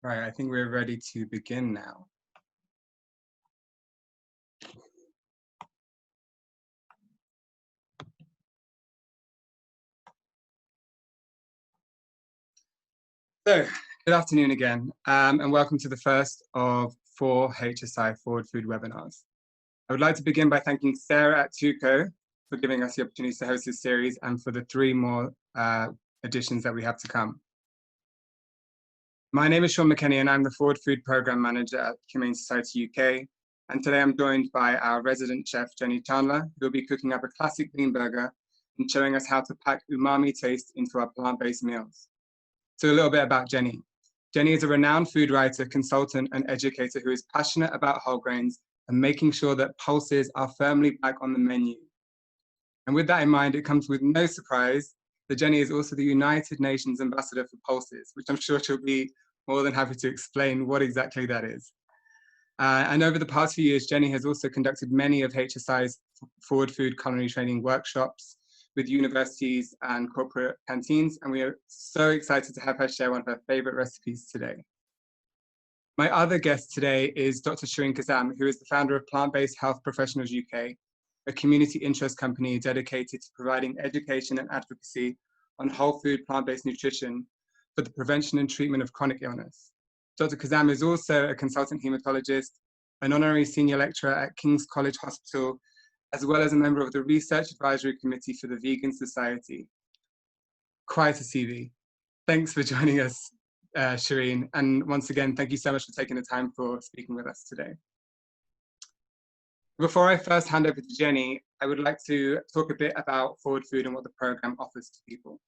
Right, I think we're ready to begin now. So, good afternoon again, and welcome to the first of 4 HSI Forward Food webinars. I would like to begin by thanking Sarah at TUCO for giving us the opportunity to host this series and for the 3 more editions that we have to come. My name is Sean McKenney and I'm the Forward Food Program Manager at Humane Society UK. And today I'm joined by our resident chef, Jenny Chandler, who will be cooking up a classic bean burger and showing us how to pack umami taste into our plant-based meals. So a little bit about Jenny. Jenny is a renowned food writer, consultant, and educator who is passionate about whole grains and making sure that pulses are firmly back on the menu. And with that in mind, it comes with no surprise that Jenny is also the United Nations Ambassador for Pulses, which I'm sure she'll be more than happy to explain what exactly that is. And over the past few years, Jenny has also conducted many of HSI's forward food culinary training workshops with universities and corporate canteens, and we are so excited to have her share one of her favorite recipes today. My other guest today is Dr. Shireen Kazam, who is the founder of Plant-Based Health Professionals UK, a community interest company dedicated to providing education and advocacy on whole food plant-based nutrition for the prevention and treatment of chronic illness. Dr. Kazam is also a consultant hematologist, an honorary senior lecturer at King's College Hospital, as well as a member of the Research Advisory Committee for the Vegan Society. Quite a CV. Thanks for joining us, Shireen. And once again, thank you so much for taking the time for speaking with us today. Before I first hand over to Jenny, I would like to talk a bit about Forward Food and what the program offers to people.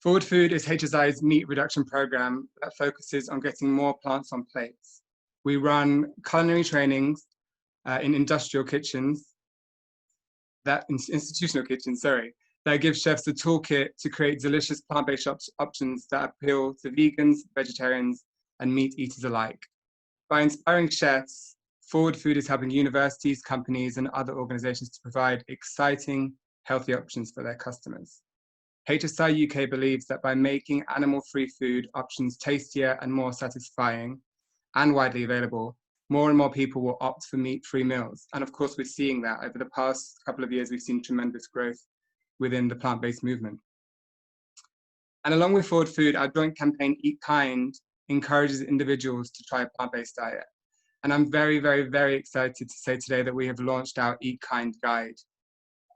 Forward Food is HSI's meat reduction program that focuses on getting more plants on plates. We run culinary trainings in industrial kitchens, institutional kitchens, that give chefs a toolkit to create delicious plant-based options that appeal to vegans, vegetarians, and meat eaters alike. By inspiring chefs, Forward Food is helping universities, companies, and other organizations to provide exciting, healthy options for their customers. HSI UK believes that by making animal-free food options tastier and more satisfying and widely available, more and more people will opt for meat-free meals. And of course, we're seeing that. Over the past couple of years, we've seen tremendous growth within the plant-based movement. And along with Forward Food, our joint campaign, Eat Kind, encourages individuals to try a plant-based diet. And I'm very, very, very excited to say today that we have launched our Eat Kind guide,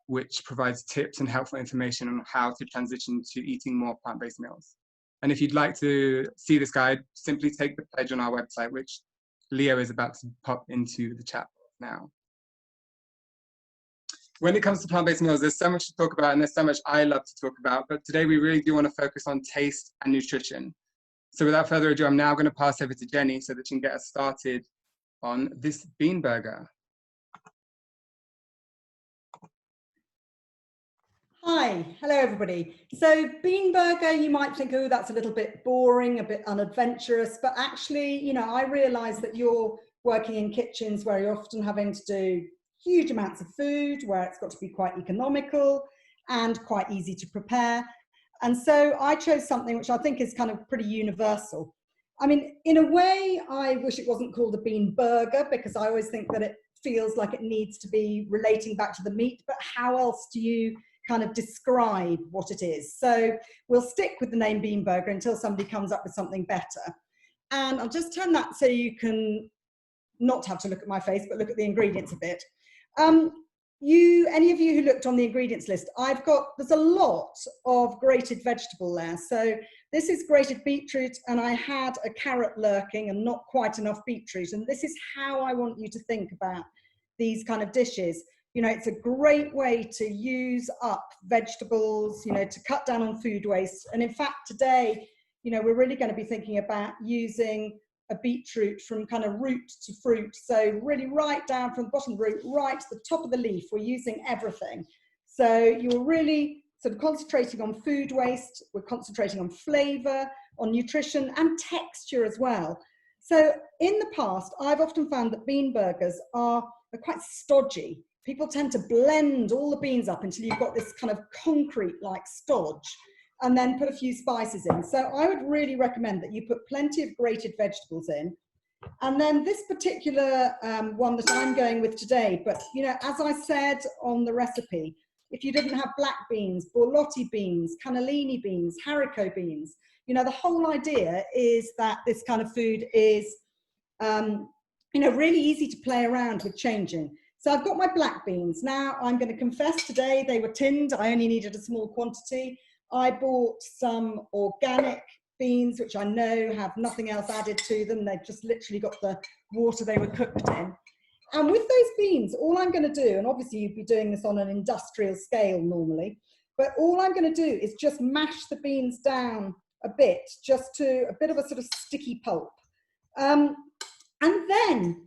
which provides tips and helpful information on how to transition to eating more plant-based meals. And if you'd like to see this guide, simply take the pledge on our website, which Leo is about to pop into the chat now. When it comes to plant-based meals, there's so much to talk about and there's so much I love to talk about, but today we really do want to focus on taste and nutrition. So without further ado, I'm now going to pass over to Jenny so that she can get us started on this bean burger. Hi, hello everybody. So bean burger, you might think, oh, that's a little bit boring, a bit unadventurous, but actually, you know, I realize that you're working in kitchens where you're often having to do huge amounts of food, where it's got to be quite economical and quite easy to prepare. And so I chose something which I think is kind of pretty universal. I mean, in a way, I wish it wasn't called a bean burger because I always think that it feels like it needs to be relating back to the meat, but how else do you kind of describe what it is? So we'll stick with the name bean burger until somebody comes up with something better. And I'll just turn that so you can not have to look at my face, but look at the ingredients a bit. Any of you who looked on the ingredients list, there's a lot of grated vegetable there. So this is grated beetroot, and I had a carrot lurking and not quite enough beetroot. And this is how I want you to think about these kind of dishes. You know, it's a great way to use up vegetables, you know, to cut down on food waste. And in fact, today, you know, we're really going to be thinking about using a beetroot from kind of root to fruit. So really right down from the bottom root, right to the top of the leaf, we're using everything. So you're really sort of concentrating on food waste. We're concentrating on flavor, on nutrition and texture as well. So in the past, I've often found that bean burgers are quite stodgy. people tend to blend all the beans up until you've got this kind of concrete-like stodge, and then put a few spices in. So I would really recommend that you put plenty of grated vegetables in. And then this particular one that I'm going with today, but you know, as I said on the recipe, if you didn't have black beans, borlotti beans, cannellini beans, haricot beans, you know, the whole idea is that this kind of food is, you know, really easy to play around with changing. So I've got my black beans. Now I'm going to confess today they were tinned. I only needed a small quantity. I bought some organic beans, which I know have nothing else added to them. They've just literally got the water they were cooked in. And with those beans, all I'm going to do, and obviously you'd be doing this on an industrial scale normally, but all I'm going to do is just mash the beans down a bit, just to a bit of a sort of sticky pulp. And then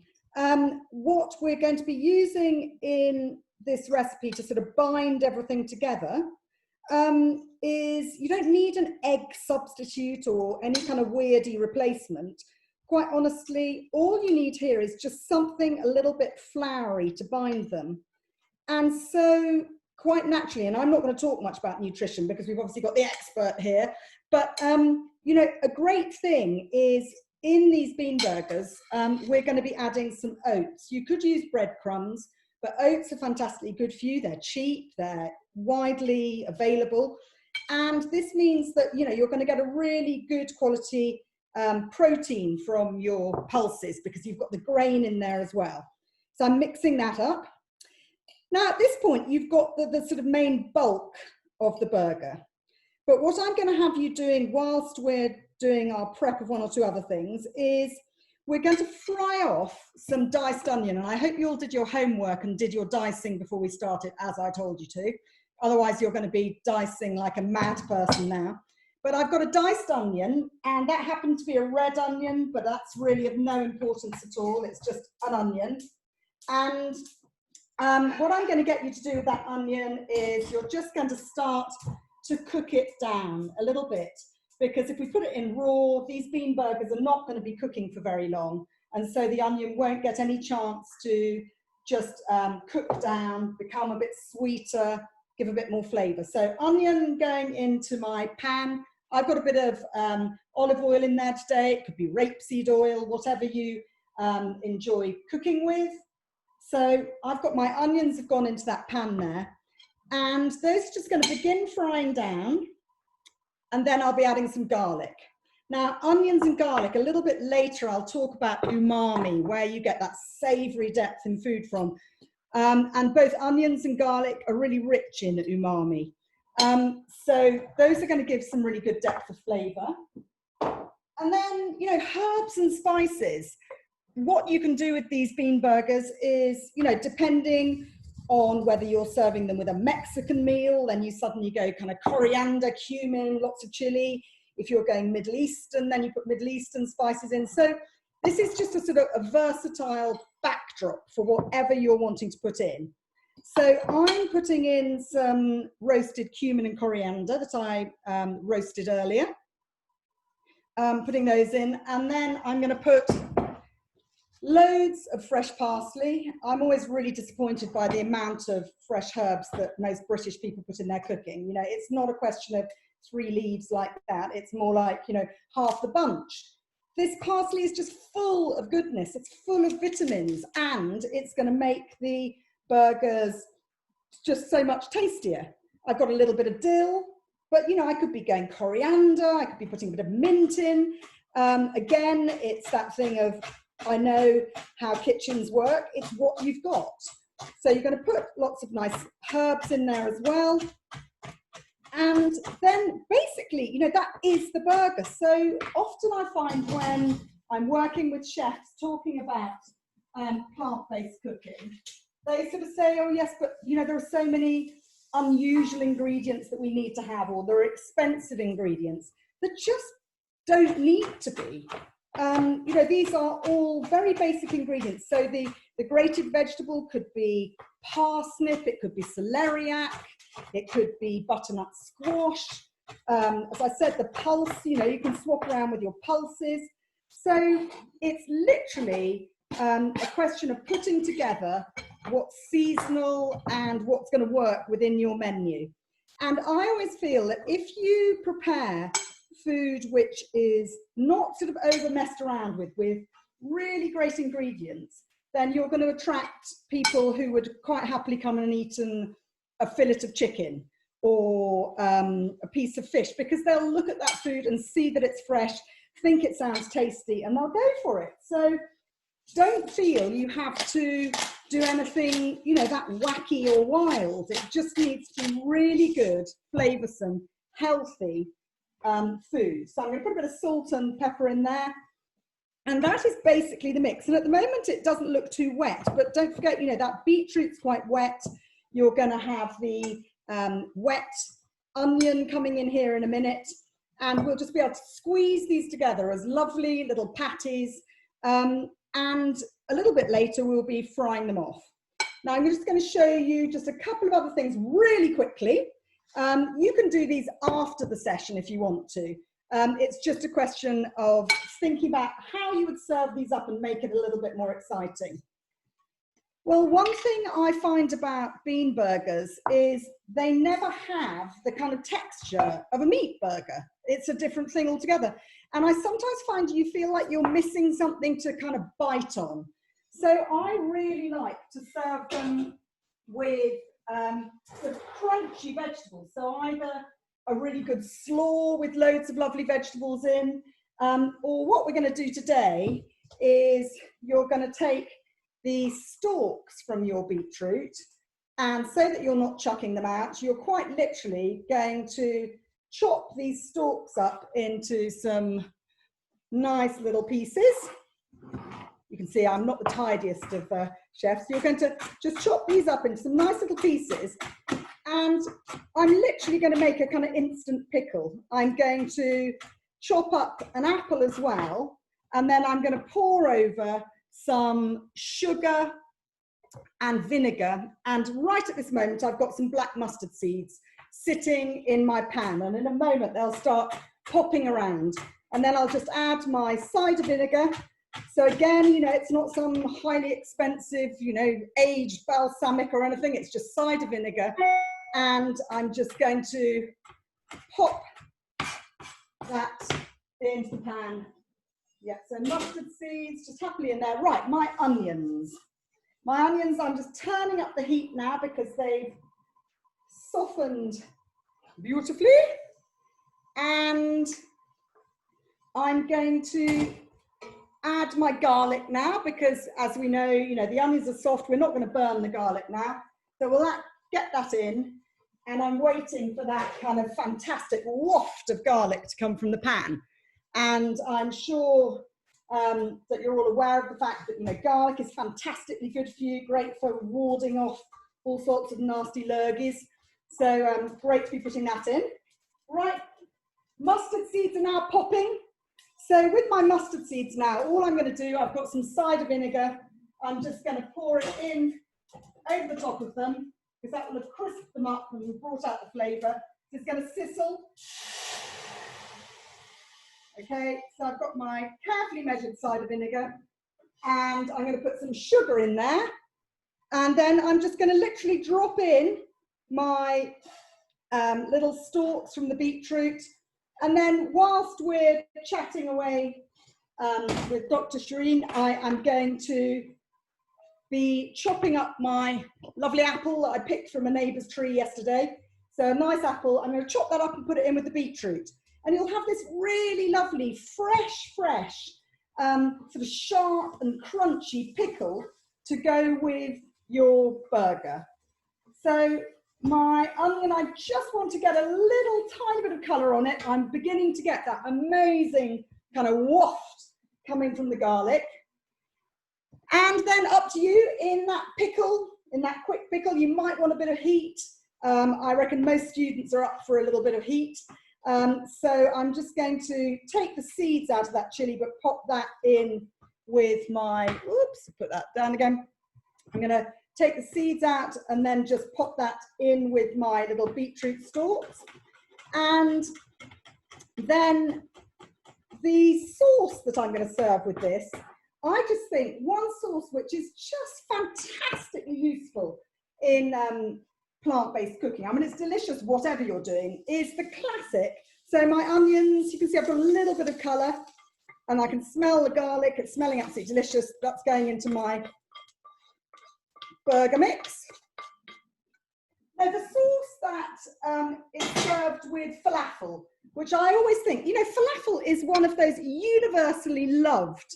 what we're going to be using in this recipe to sort of bind everything together is, you don't need an egg substitute or any kind of weirdy replacement. Quite honestly, all you need here is just something a little bit floury to bind them. And so quite naturally, and I'm not going to talk much about nutrition because we've obviously got the expert here, but you know, a great thing is in these bean burgers, we're going to be adding some oats. You could use breadcrumbs, but oats are fantastically good for you. They're cheap, they're widely available. And this means that, you know, you're going to get a really good quality protein from your pulses because you've got the grain in there as well. So I'm mixing that up. Now at this point, you've got the sort of main bulk of the burger. But what I'm going to have you doing whilst we're doing our prep of one or two other things is we're going to fry off some diced onion. And I hope you all did your homework and did your dicing before we started, as I told you to. Otherwise, you're going to be dicing like a mad person now. But I've got a diced onion, and that happened to be a red onion, but that's really of no importance at all. It's just an onion. And what I'm going to get you to do with that onion is you're just going to start to cook it down a little bit, because if we put it in raw, these bean burgers are not going to be cooking for very long. And so the onion won't get any chance to just cook down, become a bit sweeter, give a bit more flavour. So onion going into my pan. I've got a bit of olive oil in there today. It could be rapeseed oil, whatever you enjoy cooking with. So I've got my onions have gone into that pan there. And those are just going to begin frying down. And then I'll be adding some garlic. Now, onions and garlic, a little bit later, I'll talk about umami, where you get that savoury depth in food from. And both onions and garlic are really rich in umami. So those are going to give some really good depth of flavour. And then, you know, herbs and spices. What you can do with these bean burgers is, you know, depending on whether you're serving them with a Mexican meal, then you suddenly go kind of coriander, cumin, lots of chili. If you're going Middle Eastern, then you put Middle Eastern spices in. So this is just a sort of a versatile backdrop for whatever you're wanting to put in. So I'm putting in some roasted cumin and coriander that I roasted earlier. Putting those in, and then I'm going to put loads of fresh parsley. I'm always really disappointed by the amount of fresh herbs that most British people put in their cooking. You know, it's not a question of 3 leaves like that. It's more like, you know, half the bunch. This parsley is just full of goodness. It's full of vitamins, and it's going to make the burgers just so much tastier. I've got a little bit of dill, but, you know, I could be going coriander. I could be putting a bit of mint in. Again, it's that thing of, I know how kitchens work. It's what you've got. So you're going to put lots of nice herbs in there as well. And then basically, you know, that is the burger. So often I find when I'm working with chefs talking about plant-based cooking, they sort of say, oh yes, but, you know, there are so many unusual ingredients that we need to have, or there are expensive ingredients that just don't need to be. You know, these are all very basic ingredients. So the grated vegetable could be parsnip, it could be celeriac, it could be butternut squash. As I said, the pulse, you know, you can swap around with your pulses. So it's literally a question of putting together what's seasonal and what's going to work within your menu. And I always feel that if you prepare food which is not sort of over messed around with really great ingredients, then you're going to attract people who would quite happily come and eat a fillet of chicken or a piece of fish, because they'll look at that food and see that it's fresh, think it sounds tasty, and they'll go for it. So don't feel you have to do anything, you know, that wacky or wild. It just needs to be really good, flavoursome, healthy food. So I'm going to put a bit of salt and pepper in there. And that is basically the mix. And at the moment, it doesn't look too wet, but don't forget, you know, that beetroot's quite wet. You're going to have the wet onion coming in here in a minute. And we'll just be able to squeeze these together as lovely little patties. And a little bit later, we'll be frying them off. Now, I'm just going to show you just a couple of other things really quickly. You can do these after the session if you want to. It's just a question of thinking about how you would serve these up and make it a little bit more exciting. Well, one thing I find about bean burgers is they never have the kind of texture of a meat burger. It's a different thing altogether. And I sometimes find you feel like you're missing something to kind of bite on. So I really like to serve them with sort of crunchy vegetables. So either a really good slaw with loads of lovely vegetables in, or what we're going to do today is you're going to take the stalks from your beetroot, and so that you're not chucking them out, you're quite literally going to chop these stalks up into some nice little pieces. You can see I'm not the tidiest of chefs. You're going to just chop these up into some nice little pieces, and I'm literally going to make a kind of instant pickle. I'm going to chop up an apple as well, and then I'm going to pour over some sugar and vinegar, and right at this moment I've got some black mustard seeds sitting in my pan, and in a moment they'll start popping around, and then I'll just add my cider vinegar. So again, you know, it's not some highly expensive, you know, aged balsamic or anything, it's just cider vinegar, and I'm just going to pop that into the pan. Yeah, so mustard seeds just happily in there. Right, my onions. My onions, I'm just turning up the heat now because they've softened beautifully. And I'm going to add my garlic now because, as we know, you know, the onions are soft. We're not going to burn the garlic now. So we'll get that in. And I'm waiting for that kind of fantastic waft of garlic to come from the pan. And I'm sure that you're all aware of the fact that, you know, garlic is fantastically good for you, great for warding off all sorts of nasty lurgies. So great to be putting that in. Right, mustard seeds are now popping. So with my mustard seeds now, all I'm going to do, I've got some cider vinegar. I'm just going to pour it in over the top of them because that will have crisped them up and brought out the flavour. It's going to sizzle. Okay, so I've got my carefully measured cider vinegar, and I'm going to put some sugar in there, and then I'm just going to literally drop in my little stalks from the beetroot, and then whilst we're chatting away with Dr. Shireen, I am going to be chopping up my lovely apple that I picked from a neighbour's tree yesterday. So a nice apple, I'm going to chop that up and put it in with the beetroot. And you'll have this really lovely, fresh, sort of sharp and crunchy pickle to go with your burger. So my onion, I just want to get a little tiny bit of colour on it. I'm beginning to get that amazing kind of waft coming from the garlic. And then up to you in that pickle, in that quick pickle, you might want a bit of heat. I reckon most students are up for a little bit of heat. So I'm just going to take the seeds out of that chilli, but pop that in with my, oops, put that down again. I'm going to take the seeds out and then just pop that in with my little beetroot stalks. And then the sauce that I'm going to serve with this, I just think one sauce which is just fantastically useful in plant-based cooking, I mean, it's delicious whatever you're doing, is the classic. So my onions, you can see I've got a little bit of colour, and I can smell the garlic. It's smelling absolutely delicious. That's going into my burger mix. Now, the sauce that is served with falafel, which I always think, you know, falafel is one of those universally loved,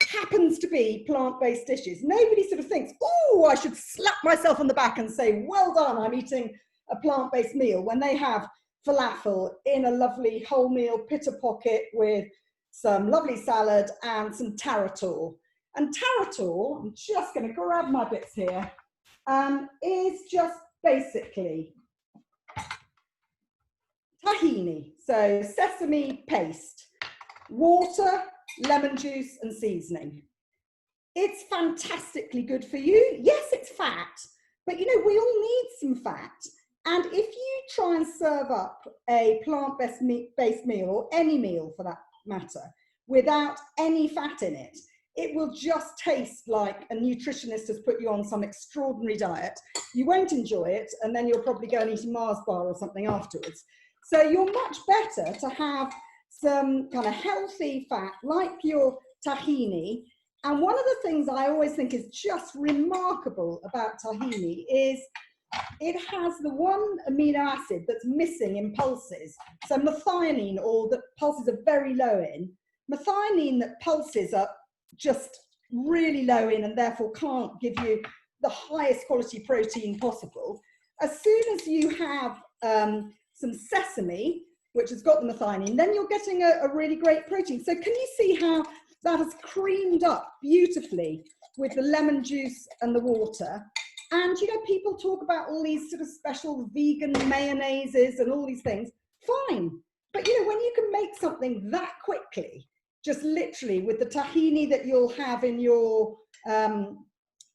happens to be plant-based dishes. Nobody sort of thinks, oh, I should slap myself on the back and say, well done, I'm eating a plant-based meal, when they have falafel in a lovely wholemeal pita pocket with some lovely salad and some tarator. And tarator, I'm just going to grab my bits here, is just basically tahini, so sesame paste, water, lemon juice and seasoning. It's fantastically good for you. Yes, it's fat, but you know, we all need some fat. And if you try and serve up a plant-based meal, or any meal for that matter, without any fat in it, it will just taste like a nutritionist has put you on some extraordinary diet. You won't enjoy it, and then you'll probably go and eat a Mars bar or something afterwards. So you're much better to have some kind of healthy fat, like your tahini. And one of the things I always think is just remarkable about tahini is it has the one amino acid that's missing in pulses. So methionine, or that pulses are very low in. Methionine that pulses are just really low in, and therefore can't give you the highest quality protein possible. As soon as you have some sesame, which has got the methionine, then you're getting a really great protein. So can you see how that has creamed up beautifully with the lemon juice and the water? And you know, people talk about all these sort of special vegan mayonnaises and all these things. Fine, but you know, when you can make something that quickly, just literally with the tahini that you'll have in your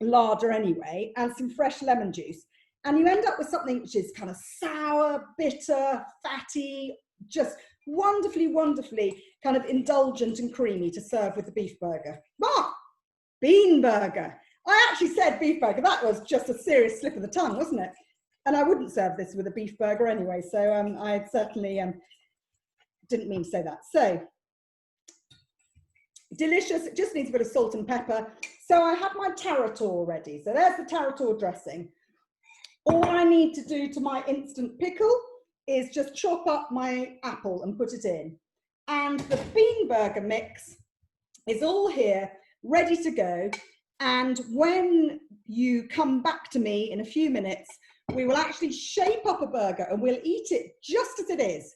larder anyway, and some fresh lemon juice, and you end up with something which is kind of sour, bitter, fatty, just wonderfully, wonderfully kind of indulgent and creamy to serve with the beef burger. But bean burger. I actually said beef burger. That was just a serious slip of the tongue, wasn't it? And I wouldn't serve this with a beef burger anyway. So I certainly didn't mean to say that. So delicious. It just needs a bit of salt and pepper. So I have my tarator ready. So there's the tarator dressing. All I need to do to my instant pickle is just chop up my apple and put it in. And the bean burger mix is all here, ready to go. And when you come back to me in a few minutes, we will actually shape up a burger and we'll eat it just as it is.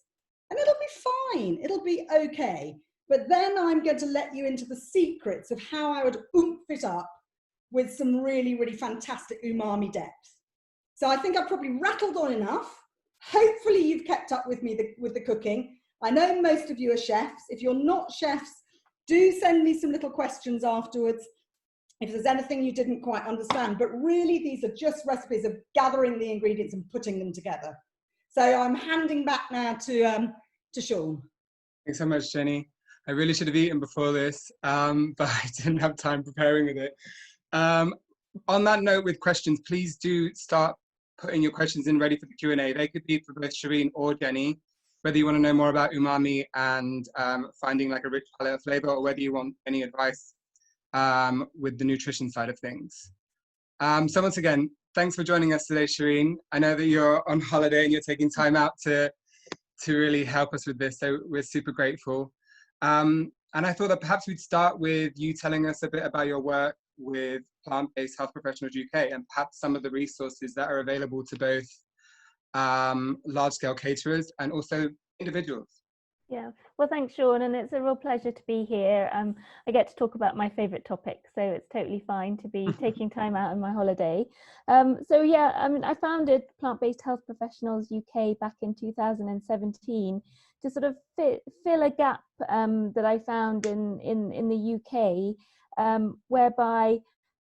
And it'll be fine, it'll be okay. But then I'm going to let you into the secrets of how I would oomph it up with some really, really fantastic umami depth. So I think I've probably rattled on enough. Hopefully you've kept up with me with the cooking. I know most of you are chefs. If you're not chefs, do send me some little questions afterwards if there's anything you didn't quite understand. But really, these are just recipes of gathering the ingredients and putting them together. So I'm handing back now to Sean. Thanks so much, Jenny. I really should have eaten before this, but I didn't have time preparing with it. On that note, with questions, please do start putting your questions in ready for the Q&A. They could be for both Shireen or Jenny, whether you want to know more about umami and finding like a rich palette of flavor, or whether you want any advice with the nutrition side of things. So once again, thanks for joining us today, Shireen. I know that you're on holiday and you're taking time out to really help us with this, so we're super grateful. And I thought that perhaps we'd start with you telling us a bit about your work with Plant-Based Health Professionals UK, and perhaps some of the resources that are available to both large-scale caterers and also individuals. Yeah, well, thanks, Sean, and it's a real pleasure to be here. I get to talk about my favourite topic, so it's totally fine to be taking time out on my holiday. So yeah, I mean, I founded Plant-Based Health Professionals UK back in 2017 to sort of fill a gap that I found in the UK, whereby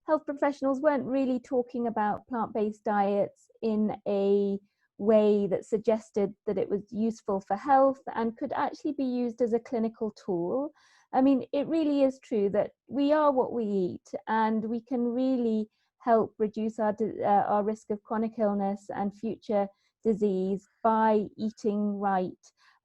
health professionals weren't really talking about plant-based diets in a way that suggested that it was useful for health and could actually be used as a clinical tool. I mean, it really is true that we are what we eat, and we can really help reduce our risk of chronic illness and future disease by eating right.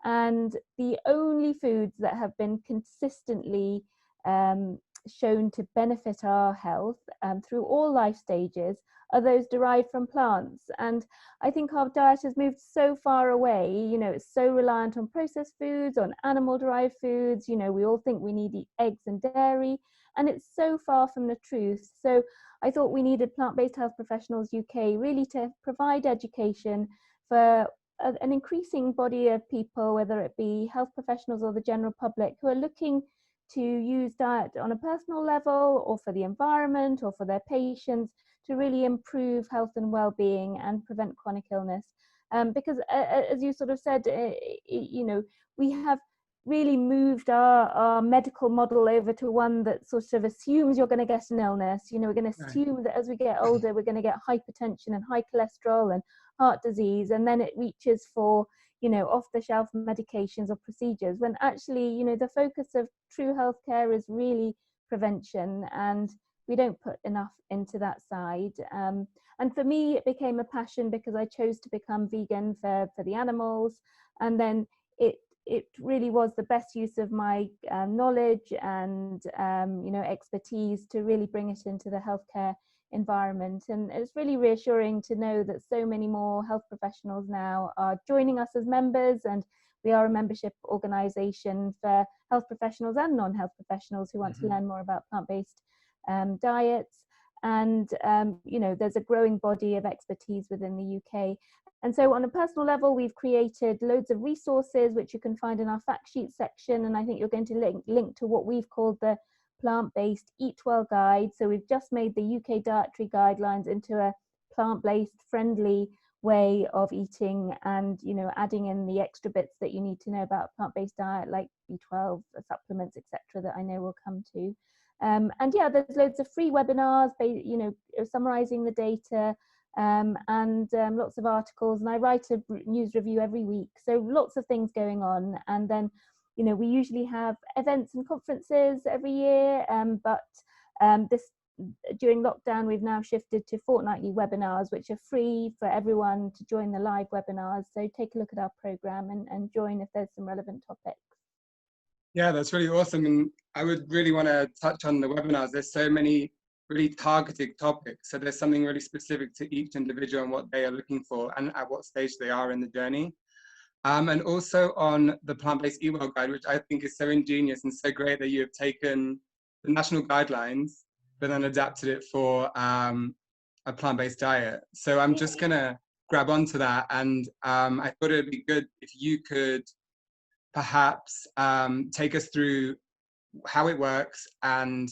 And the only foods that have been consistently shown to benefit our health through all life stages are those derived from plants. And I think our diet has moved so far away, you know, it's so reliant on processed foods, on animal derived foods, you know, we all think we need to eat eggs and dairy, and it's so far from the truth. So I thought we needed Plant-Based Health Professionals UK really to provide education for an increasing body of people, whether it be health professionals or the general public, who are looking to use diet on a personal level or for the environment or for their patients to really improve health and well-being and prevent chronic illness. Because as you sort of said, you know, we have really moved our medical model over to one that sort of assumes you're going to get an illness. You know, we're going to assume that as we get older, we're going to get hypertension and high cholesterol and heart disease, and then it reaches for, you know, off-the-shelf medications or procedures, when actually, you know, the focus of true healthcare is really prevention, and we don't put enough into that side. And for me, it became a passion because I chose to become vegan for the animals, and then it really was the best use of my knowledge and you know, expertise to really bring it into the healthcare environment. And it's really reassuring to know that so many more health professionals now are joining us as members, and we are a membership organisation for health professionals and non-health professionals who want to learn more about plant-based diets. And you know, there's a growing body of expertise within the UK. And so on a personal level, we've created loads of resources which you can find in our fact sheet section, and I think you're going to link to what we've called the plant-based Eat Well guide. So we've just made the UK dietary guidelines into a plant-based friendly way of eating, and, you know, adding in the extra bits that you need to know about a plant-based diet, like B12 supplements, etc., that I know we'll come to. And yeah, there's loads of free webinars, you know, summarizing the data, and lots of articles, and I write a news review every week, so lots of things going on. And then, you know, we usually have events and conferences every year, but during lockdown we've now shifted to fortnightly webinars, which are free for everyone to join the live webinars. So take a look at our program and join if there's some relevant topics. Yeah, that's really awesome. And I would really want to touch on the webinars. There's so many really targeted topics. So there's something really specific to each individual and what they are looking for and at what stage they are in the journey. And also on the plant-based Eat Well guide, which I think is so ingenious and so great that you have taken the national guidelines, but then adapted it for a plant-based diet. So I'm just gonna grab onto that. And I thought it'd be good if you could perhaps take us through how it works and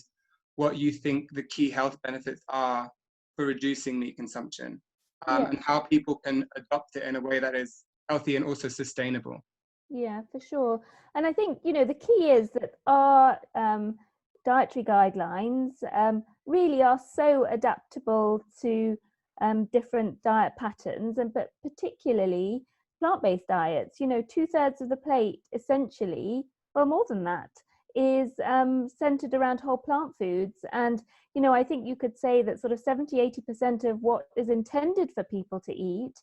what you think the key health benefits are for reducing meat consumption, and how people can adopt it in a way that is healthy and also sustainable. Yeah, for sure. And I think, you know, the key is that our dietary guidelines really are so adaptable to different diet patterns, and but particularly plant-based diets. You know, 2/3 of the plate essentially, well, more than that, is centered around whole plant foods. And, you know, I think you could say that sort of 70–80% of what is intended for people to eat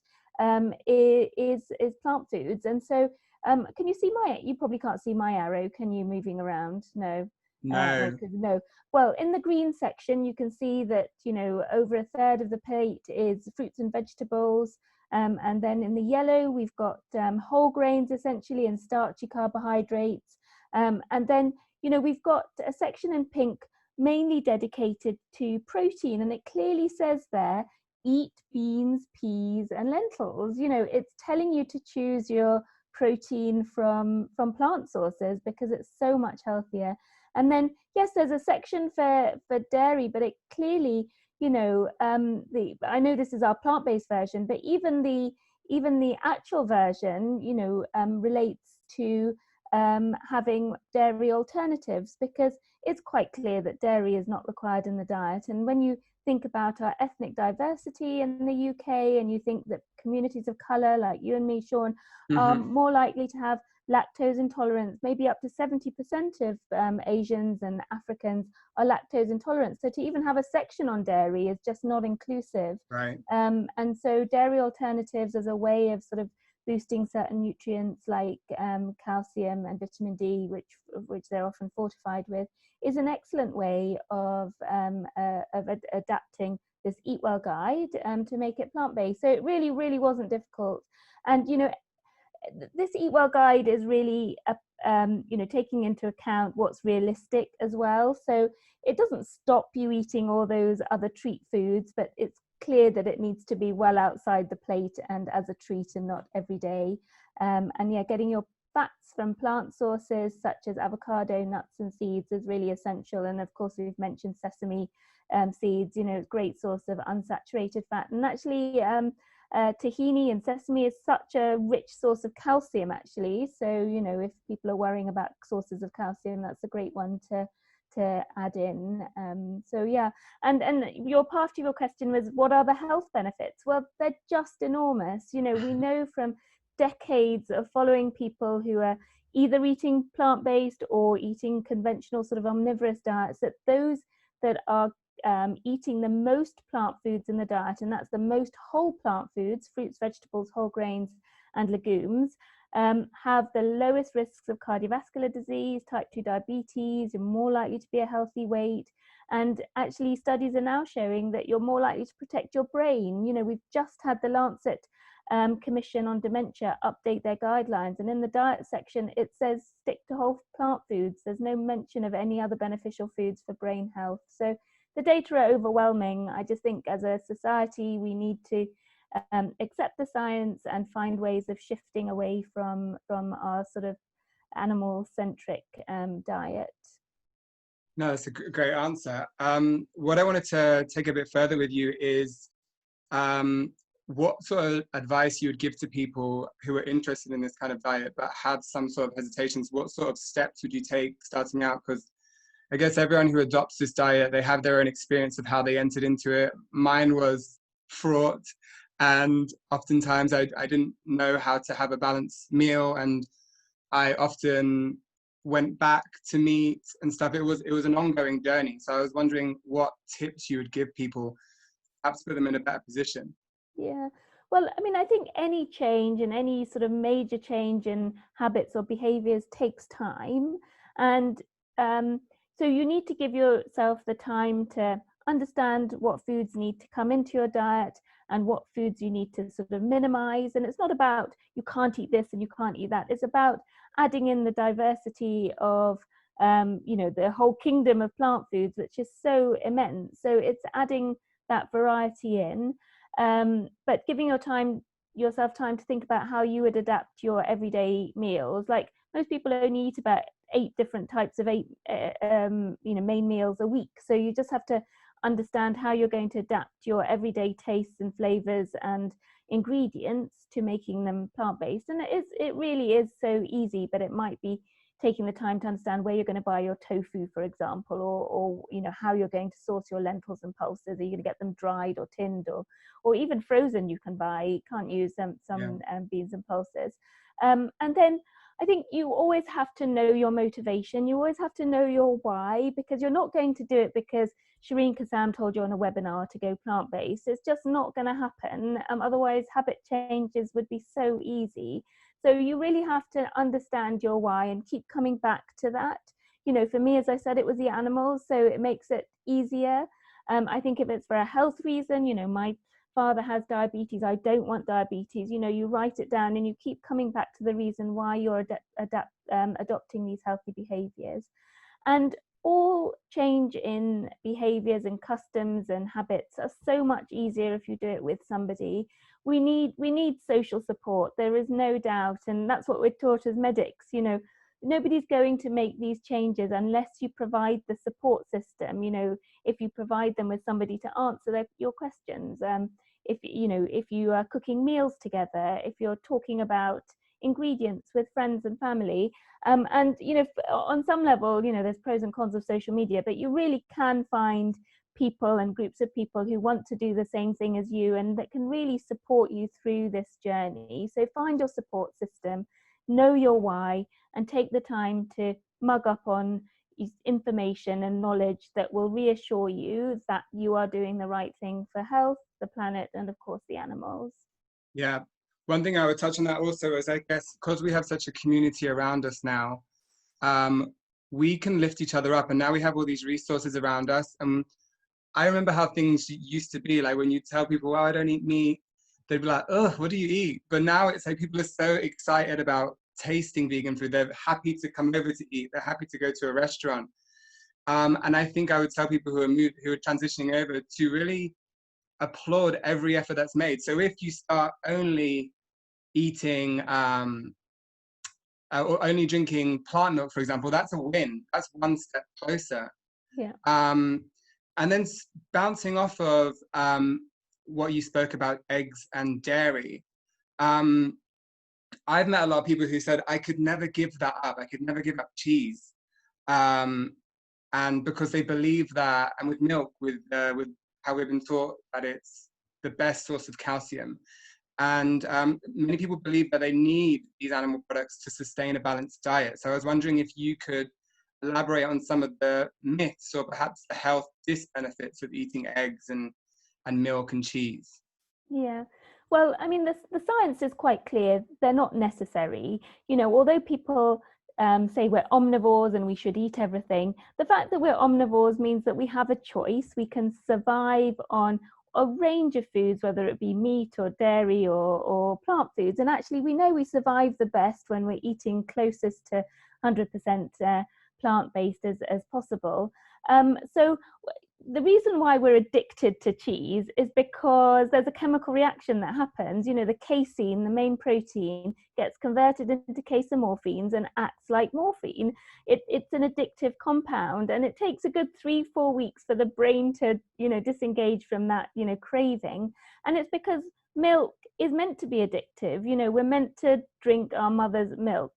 is plant foods. And so can you see you probably can't see my arrow, can you, moving around? No. No. Well, in the green section you can see that, you know, over 1/3 of the plate is fruits and vegetables, and then in the yellow we've got whole grains essentially and starchy carbohydrates, and then, you know, we've got a section in pink mainly dedicated to protein, and it clearly says there, eat beans, peas and lentils. You know, it's telling you to choose your protein from plant sources because it's so much healthier. And then, yes, there's a section for dairy, but it clearly, you know, I know this is our plant-based version, but even the actual version, you know, relates to having dairy alternatives, because it's quite clear that dairy is not required in the diet. And when you think about our ethnic diversity in the UK, and you think that communities of colour like you and me, Sean, are more likely to have lactose intolerance. Maybe up to 70% of Asians and Africans are lactose intolerant. So to even have a section on dairy is just not inclusive. Right. And so dairy alternatives as a way of sort of boosting certain nutrients like calcium and vitamin D, which they're often fortified with, is an excellent way of adapting this Eat Well guide to make it plant-based. So it really, really wasn't difficult. And, you know, this Eat Well guide is really, you know, taking into account what's realistic as well. So it doesn't stop you eating all those other treat foods, but it's clear that it needs to be well outside the plate and as a treat and not every day. And yeah, getting your fats from plant sources such as avocado, nuts and seeds is really essential. And of course, we've mentioned sesame seeds, you know, great source of unsaturated fat. And actually, tahini and sesame is such a rich source of calcium, actually. So, you know, if people are worrying about sources of calcium, that's a great one to add in. So yeah, and your part of your question was, what are the health benefits? Well, they're just enormous. You know, we know from decades of following people who are either eating plant-based or eating conventional sort of omnivorous diets, that those that are eating the most plant foods in the diet, and that's the most whole plant foods, fruits, vegetables, whole grains and legumes, have the lowest risks of cardiovascular disease, type 2 diabetes, you're more likely to be a healthy weight. And actually studies are now showing that you're more likely to protect your brain. You know, we've just had the Lancet Commission on Dementia update their guidelines, and in the diet section it says stick to whole plant foods. There's no mention of any other beneficial foods for brain health. So the data are overwhelming. I just think as a society we need to accept the science and find ways of shifting away from our sort of animal-centric diet. No, that's a great answer. What I wanted to take a bit further with you is what sort of advice you would give to people who are interested in this kind of diet but had some sort of hesitations. What sort of steps would you take starting out? Because I guess everyone who adopts this diet, they have their own experience of how they entered into it. Mine was fraught, and oftentimes I didn't know how to have a balanced meal, and I often went back to meat and stuff. It was an ongoing journey. So I was wondering what tips you would give people, perhaps put them in a better position. Yeah, well, I mean, I think any change and any sort of major change in habits or behaviors takes time. And so you need to give yourself the time to understand what foods need to come into your diet and what foods you need to sort of minimize. And it's not about you can't eat this and you can't eat that. It's about adding in the diversity of, you know, the whole kingdom of plant foods, which is so immense. So it's adding that variety in. But giving yourself time to think about how you would adapt your everyday meals. Like most people only eat about 8 different types of you know, main meals a week. So you just have to understand how you're going to adapt your everyday tastes and flavors and ingredients to making them plant-based. And it really is so easy, but it might be taking the time to understand where you're going to buy your tofu, for example, or you know, how you're going to source your lentils and pulses. Are you going to get them dried or tinned or even frozen? You can buy, can't use some beans and pulses. And then I think you always have to know your motivation. You always have to know your why, because you're not going to do it because Shireen Kassam told you on a webinar to go plant-based. It's just not going to happen. Otherwise, habit changes would be so easy. So you really have to understand your why and keep coming back to that. You know, for me, as I said, it was the animals, so it makes it easier. I think if it's for a health reason, you know, my father has diabetes, I don't want diabetes, you know, you write it down and you keep coming back to the reason why you're adopting these healthy behaviors. And all change in behaviors and customs and habits are so much easier if you do it with somebody. We need social support, there is no doubt, and that's what we're taught as medics. You know, nobody's going to make these changes unless you provide the support system. You know, if you provide them with somebody to answer your questions, if you are cooking meals together, if you're talking about ingredients with friends and family, and you know, on some level, you know, there's pros and cons of social media, but you really can find people and groups of people who want to do the same thing as you and that can really support you through this journey. So find your support system. know your why, and take the time to mug up on information and knowledge that will reassure you that you are doing the right thing for health, the planet, and of course the animals. Yeah. One thing I would touch on that also is, I guess, because we have such a community around us now, we can lift each other up, and now we have all these resources around us. I remember how things used to be, like when you tell people, "Oh, I don't eat meat," they'd be like, "Oh, what do you eat?" But now it's like people are so excited about tasting vegan food. They're happy to come over to eat. They're happy to go to a restaurant. And I think I would tell people who are transitioning over to really applaud every effort that's made. So if you start only eating or only drinking plant milk, for example, that's a win. That's one step closer. Yeah. And then bouncing off of what you spoke about, eggs and dairy, I've met a lot of people who said, I could never give that up. I could never give up cheese. And because they believe that, and with milk, with how we've been taught that it's the best source of calcium. And many people believe that they need these animal products to sustain a balanced diet. So I was wondering if you could elaborate on some of the myths or perhaps the health disbenefits of eating eggs and milk and cheese. Yeah. Well, I mean, the science is quite clear. They're not necessary. You know, although people say we're omnivores and we should eat everything, the fact that we're omnivores means that we have a choice. We can survive on a range of foods, whether it be meat or dairy or plant foods. And actually, we know we survive the best when we're eating closest to 100% plant-based as possible. So the reason why we're addicted to cheese is because there's a chemical reaction that happens. You know, the casein, the main protein, gets converted into casomorphines and acts like morphine. It's an addictive compound, and it takes a good 3-4 weeks for the brain to, you know, disengage from that, you know, craving. And it's because milk is meant to be addictive. You know, we're meant to drink our mother's milk.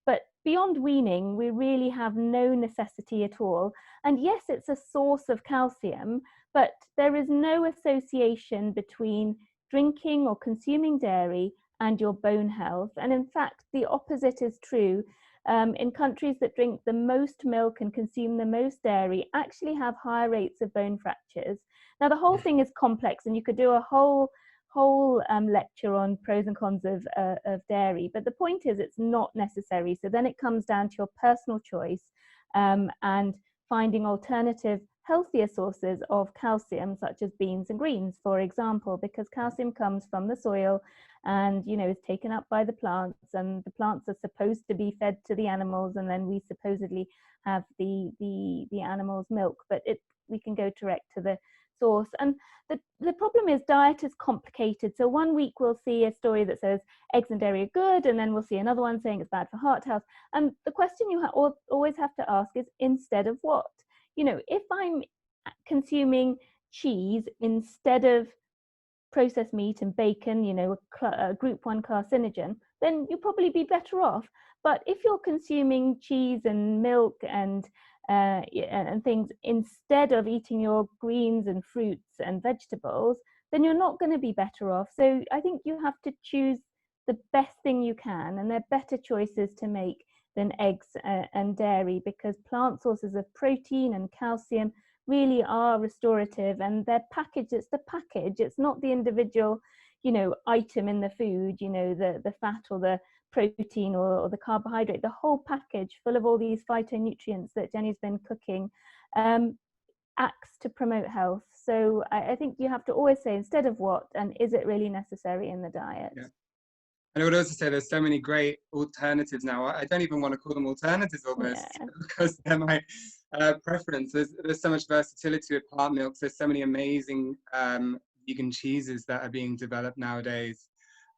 But beyond weaning, we really have no necessity at all. And yes, it's a source of calcium, but there is no association between drinking or consuming dairy and your bone health. And in fact, the opposite is true. In countries that drink the most milk and consume the most dairy actually have higher rates of bone fractures. Now, the whole thing is complex, and you could do a whole lecture on pros and cons of dairy, but the point is it's not necessary. So then it comes down to your personal choice and finding alternative healthier sources of calcium, such as beans and greens, for example, because calcium comes from the soil and, you know, is taken up by the plants, and the plants are supposed to be fed to the animals, and then we supposedly have the animals' milk, but we can go direct to the source. And the problem is diet is complicated. So one week we'll see a story that says eggs and dairy are good, and then we'll see another one saying it's bad for heart health. And the question you always have to ask is, instead of what? You know, if I'm consuming cheese instead of processed meat and bacon, you know, a group 1 carcinogen, then you'll probably be better off. But if you're consuming cheese and milk and things instead of eating your greens and fruits and vegetables, then you're not going to be better off. So I think you have to choose the best thing you can, and there are better choices to make than eggs and dairy, because plant sources of protein and calcium really are restorative, and they're packaged. It's the package, it's not the individual, you know, item in the food, you know, the fat or the protein or the carbohydrate. The whole package full of all these phytonutrients that Jenny's been cooking acts to promote health. So I think you have to always say, instead of what, and is it really necessary in the diet? Yeah. And I would also say there's so many great alternatives now. I don't even want to call them alternatives almost, because they're my preference. There's so much versatility with plant milks. There's so many amazing vegan cheeses that are being developed nowadays.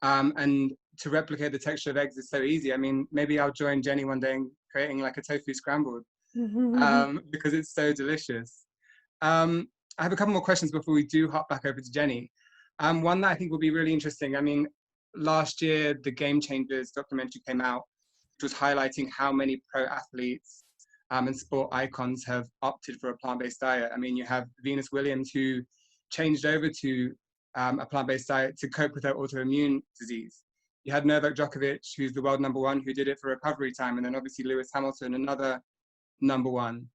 And to replicate the texture of eggs is so easy. I mean, maybe I'll join Jenny one day in creating like a tofu scrambled because it's so delicious. I have a couple more questions before we do hop back over to Jenny. One that I think will be really interesting. I mean, last year, the Game Changers documentary came out, which was highlighting how many pro athletes and sport icons have opted for a plant-based diet. I mean, you have Venus Williams, who changed over to a plant-based diet to cope with her autoimmune disease. You had Novak Djokovic, who's the world #1, who did it for recovery time, and then obviously Lewis Hamilton, another #1.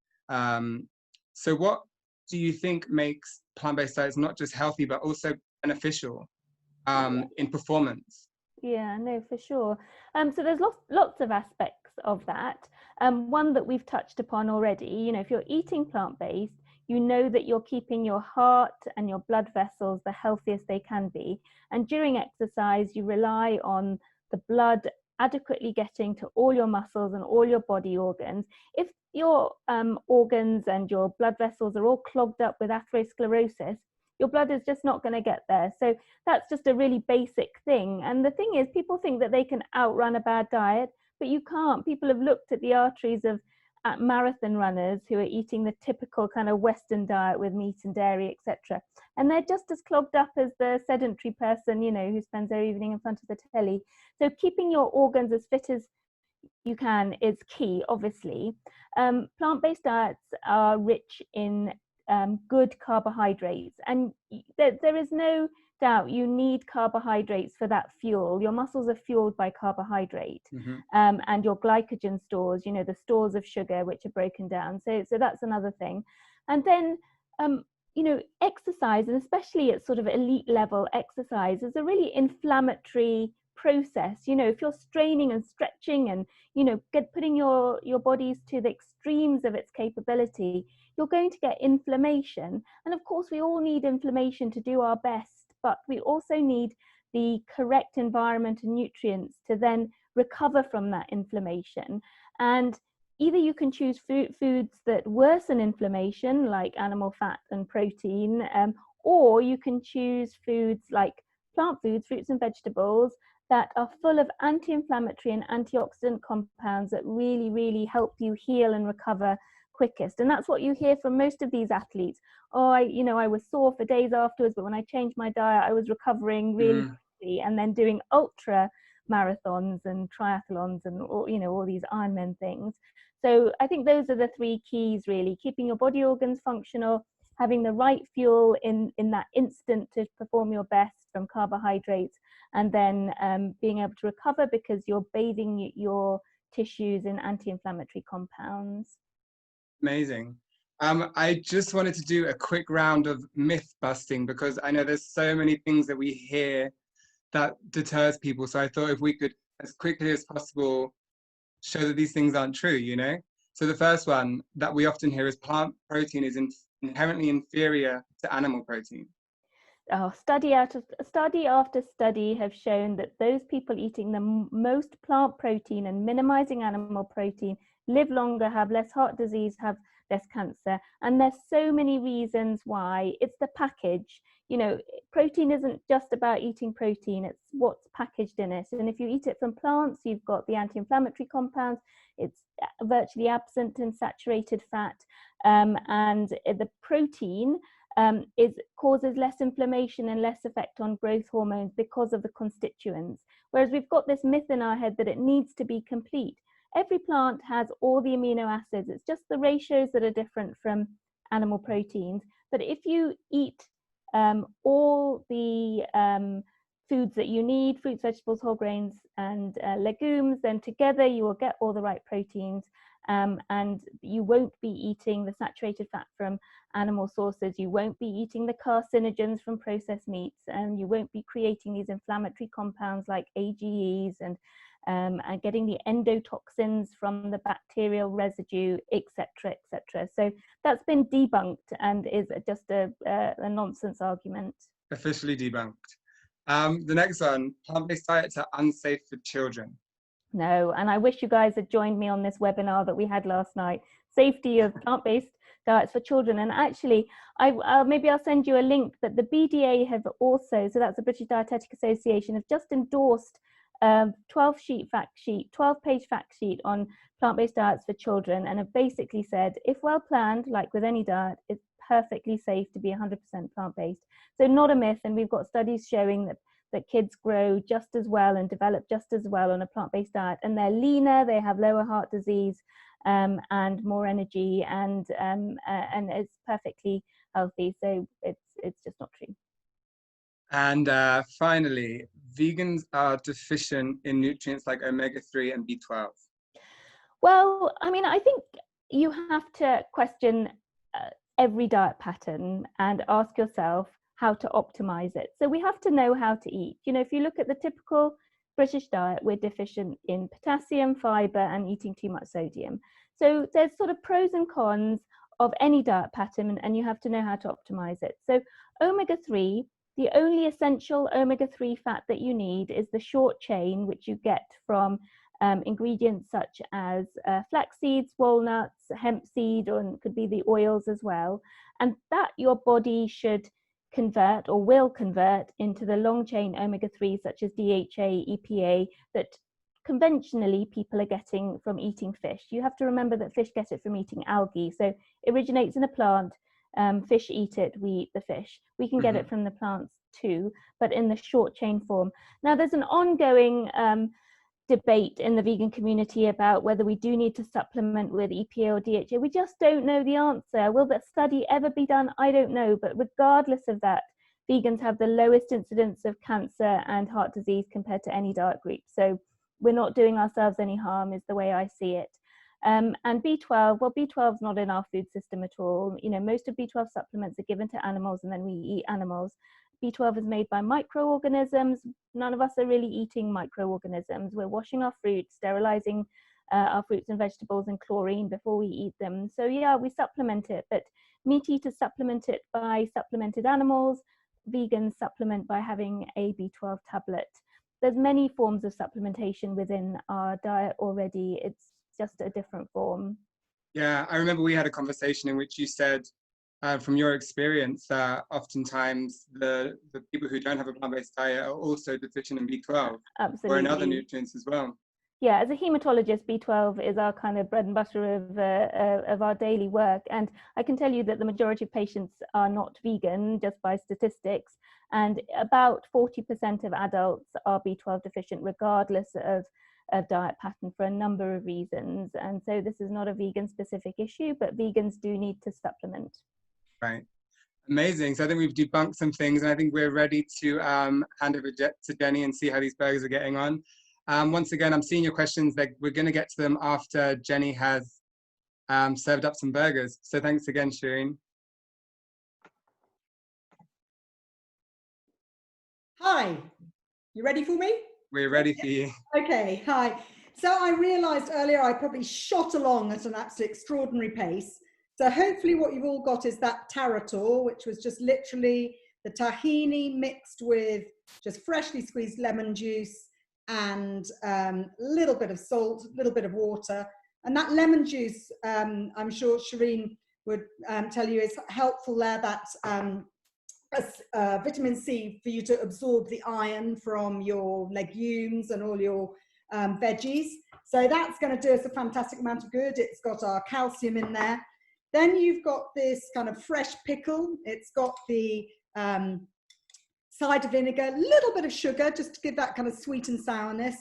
So what do you think makes plant-based diets not just healthy, but also beneficial in performance? Yeah, no, for sure. So there's lots of aspects of that. One that we've touched upon already, you know, if you're eating plant-based, you know that you're keeping your heart and your blood vessels the healthiest they can be. And during exercise, you rely on the blood adequately getting to all your muscles and all your body organs. If your organs and your blood vessels are all clogged up with atherosclerosis, your blood is just not going to get there. So that's just a really basic thing. And the thing is, people think that they can outrun a bad diet, but you can't. People have looked at the arteries of marathon runners who are eating the typical kind of Western diet with meat and dairy, etc. And they're just as clogged up as the sedentary person, you know, who spends their evening in front of the telly. So keeping your organs as fit as you can is key, obviously. Plant-based diets are rich in good carbohydrates, and there is no doubt you need carbohydrates for that fuel. Your muscles are fueled by carbohydrate, and your glycogen stores, you know, the stores of sugar which are broken down. So that's another thing. And then you know, exercise, and especially at sort of elite level exercise, is a really inflammatory process. You know, if you're straining and stretching and, you know, putting your bodies to the extremes of its capability, you're going to get inflammation. And of course, we all need inflammation to do our best, but we also need the correct environment and nutrients to then recover from that inflammation. And either you can choose foods that worsen inflammation, like animal fat and protein, or you can choose foods like plant foods, fruits and vegetables, that are full of anti-inflammatory and antioxidant compounds that really, really help you heal and recover quickest. And that's what you hear from most of these athletes. Oh, I was sore for days afterwards, but when I changed my diet, I was recovering really quickly, and then doing ultra marathons and triathlons and all these Ironman things. So I think those are the 3 keys, really: keeping your body organs functional, having the right fuel in that instant to perform your best from carbohydrates, and then being able to recover because you're bathing your tissues in anti-inflammatory compounds. Amazing. I just wanted to do a quick round of myth busting, because I know there's so many things that we hear that deters people. So I thought if we could, as quickly as possible, show that these things aren't true, you know? So the first one that we often hear is plant protein is inherently inferior to animal protein. Study after study have shown that those people eating the most plant protein and minimizing animal protein live longer, have less heart disease, have less cancer. And there's so many reasons why. It's the package. You know, protein isn't just about eating protein, it's what's packaged in it. And if you eat it from plants, you've got the anti-inflammatory compounds. It's virtually absent in saturated fat, and the protein causes less inflammation and less effect on growth hormones because of the constituents. Whereas we've got this myth in our head that it needs to be complete. Every plant has all the amino acids. It's just the ratios that are different from animal proteins. But if you eat all the foods that you need, fruits, vegetables, whole grains, and legumes, then together you will get all the right proteins. And you won't be eating the saturated fat from animal sources, you won't be eating the carcinogens from processed meats, and you won't be creating these inflammatory compounds like AGEs and getting the endotoxins from the bacterial residue, etc., etc. So that's been debunked and is just a nonsense argument. Officially debunked. The next one, plant-based diets are unsafe for children. No, and I wish you guys had joined me on this webinar that we had last night, safety of plant-based diets for children. And actually, maybe I'll send you a link, but the BDA have also, so that's the British Dietetic Association, have just endorsed 12-page fact sheet on plant-based diets for children, and have basically said, if well planned, like with any diet, it's perfectly safe to be 100% plant-based. So not a myth, and we've got studies showing that kids grow just as well and develop just as well on a plant-based diet, and they're leaner, they have lower heart disease, and more energy, and it's perfectly healthy. So it's just not true. And finally, vegans are deficient in nutrients like omega-3 and B12? Well, I mean, I think you have to question every diet pattern and ask yourself how to optimize it. So we have to know how to eat. You know, if you look at the typical British diet, we're deficient in potassium, fiber, and eating too much sodium. So there's sort of pros and cons of any diet pattern, and you have to know how to optimize it. So omega-3, the only essential omega-3 fat that you need is the short chain, which you get from ingredients such as flax seeds, walnuts, hemp seed, or it could be the oils as well. And that your body should convert or will convert into the long chain omega-3 such as DHA, EPA, that conventionally people are getting from eating fish. You have to remember that fish get it from eating algae. So it originates in a plant, fish eat it, we eat the fish. We can get it from the plants too, but in the short chain form. Now there's an ongoing debate in the vegan community about whether we do need to supplement with EPA or DHA. We just don't know the answer. Will that study ever be done? I don't know. But regardless of that, vegans have the lowest incidence of cancer and heart disease compared to any diet group. So we're not doing ourselves any harm is the way I see it. And B12, well, B12 is not in our food system at all. You know, most of B12 supplements are given to animals and then we eat animals. B12 is made by microorganisms. None of us are really eating microorganisms. We're washing our fruits, sterilizing our fruits and vegetables in chlorine before we eat them. So yeah, we supplement it, but meat eaters supplement it by supplemented animals. Vegans supplement by having a B12 tablet. There's many forms of supplementation within our diet already. It's just a different form. Yeah, I remember we had a conversation in which you said, from your experience, that oftentimes the people who don't have a plant-based diet are also deficient in B12. Absolutely. Or in other nutrients as well. Yeah, as a hematologist, B12 is our kind of bread and butter of our daily work. And I can tell you that the majority of patients are not vegan, just by statistics. And about 40% of adults are B12 deficient, regardless of diet pattern, for a number of reasons. And so this is not a vegan specific issue, but vegans do need to supplement. Right. Amazing. So I think we've debunked some things, and I think we're ready to hand over to Jenny and see how these burgers are getting on. Once again, I'm seeing your questions. We're going to get to them after Jenny has served up some burgers. So thanks again, Shireen. Hi, you ready for me? We're ready for you. Okay, hi. So I realized earlier I probably shot along at an absolutely extraordinary pace. So hopefully what you've all got is that tarator, which was just literally the tahini mixed with just freshly squeezed lemon juice and a little bit of salt, a little bit of water. And that lemon juice, I'm sure Shireen would tell you, is helpful there. That's vitamin C for you to absorb the iron from your legumes and all your veggies. So that's going to do us a fantastic amount of good. It's got our calcium in there. Then you've got this kind of fresh pickle. It's got the cider vinegar, a little bit of sugar, just to give that kind of sweet and sourness.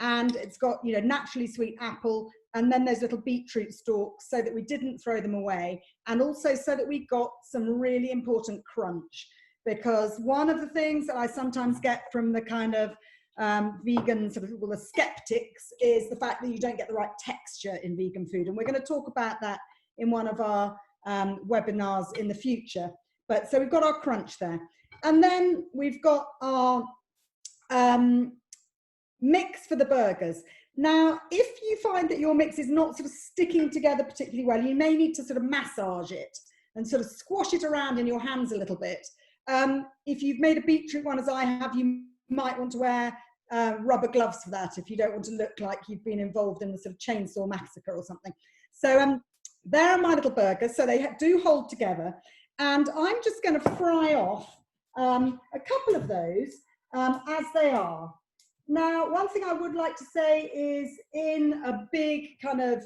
And it's got, you know, naturally sweet apple, and then those little beetroot stalks so that we didn't throw them away. And also so that we got some really important crunch. Because one of the things that I sometimes get from the kind of vegan sort of, well, the skeptics, is the fact that you don't get the right texture in vegan food. And we're going to talk about that in one of our webinars in the future. But so we've got our crunch there. And then we've got our mix for the burgers. Now, if you find that your mix is not sort of sticking together particularly well, you may need to sort of massage it and sort of squash it around in your hands a little bit. If you've made a beetroot one, as I have, you might want to wear rubber gloves for that if you don't want to look like you've been involved in a sort of chainsaw massacre or something. So there are my little burgers, so they do hold together. And I'm just going to fry off a couple of those as they are. Now, one thing I would like to say is, in a big kind of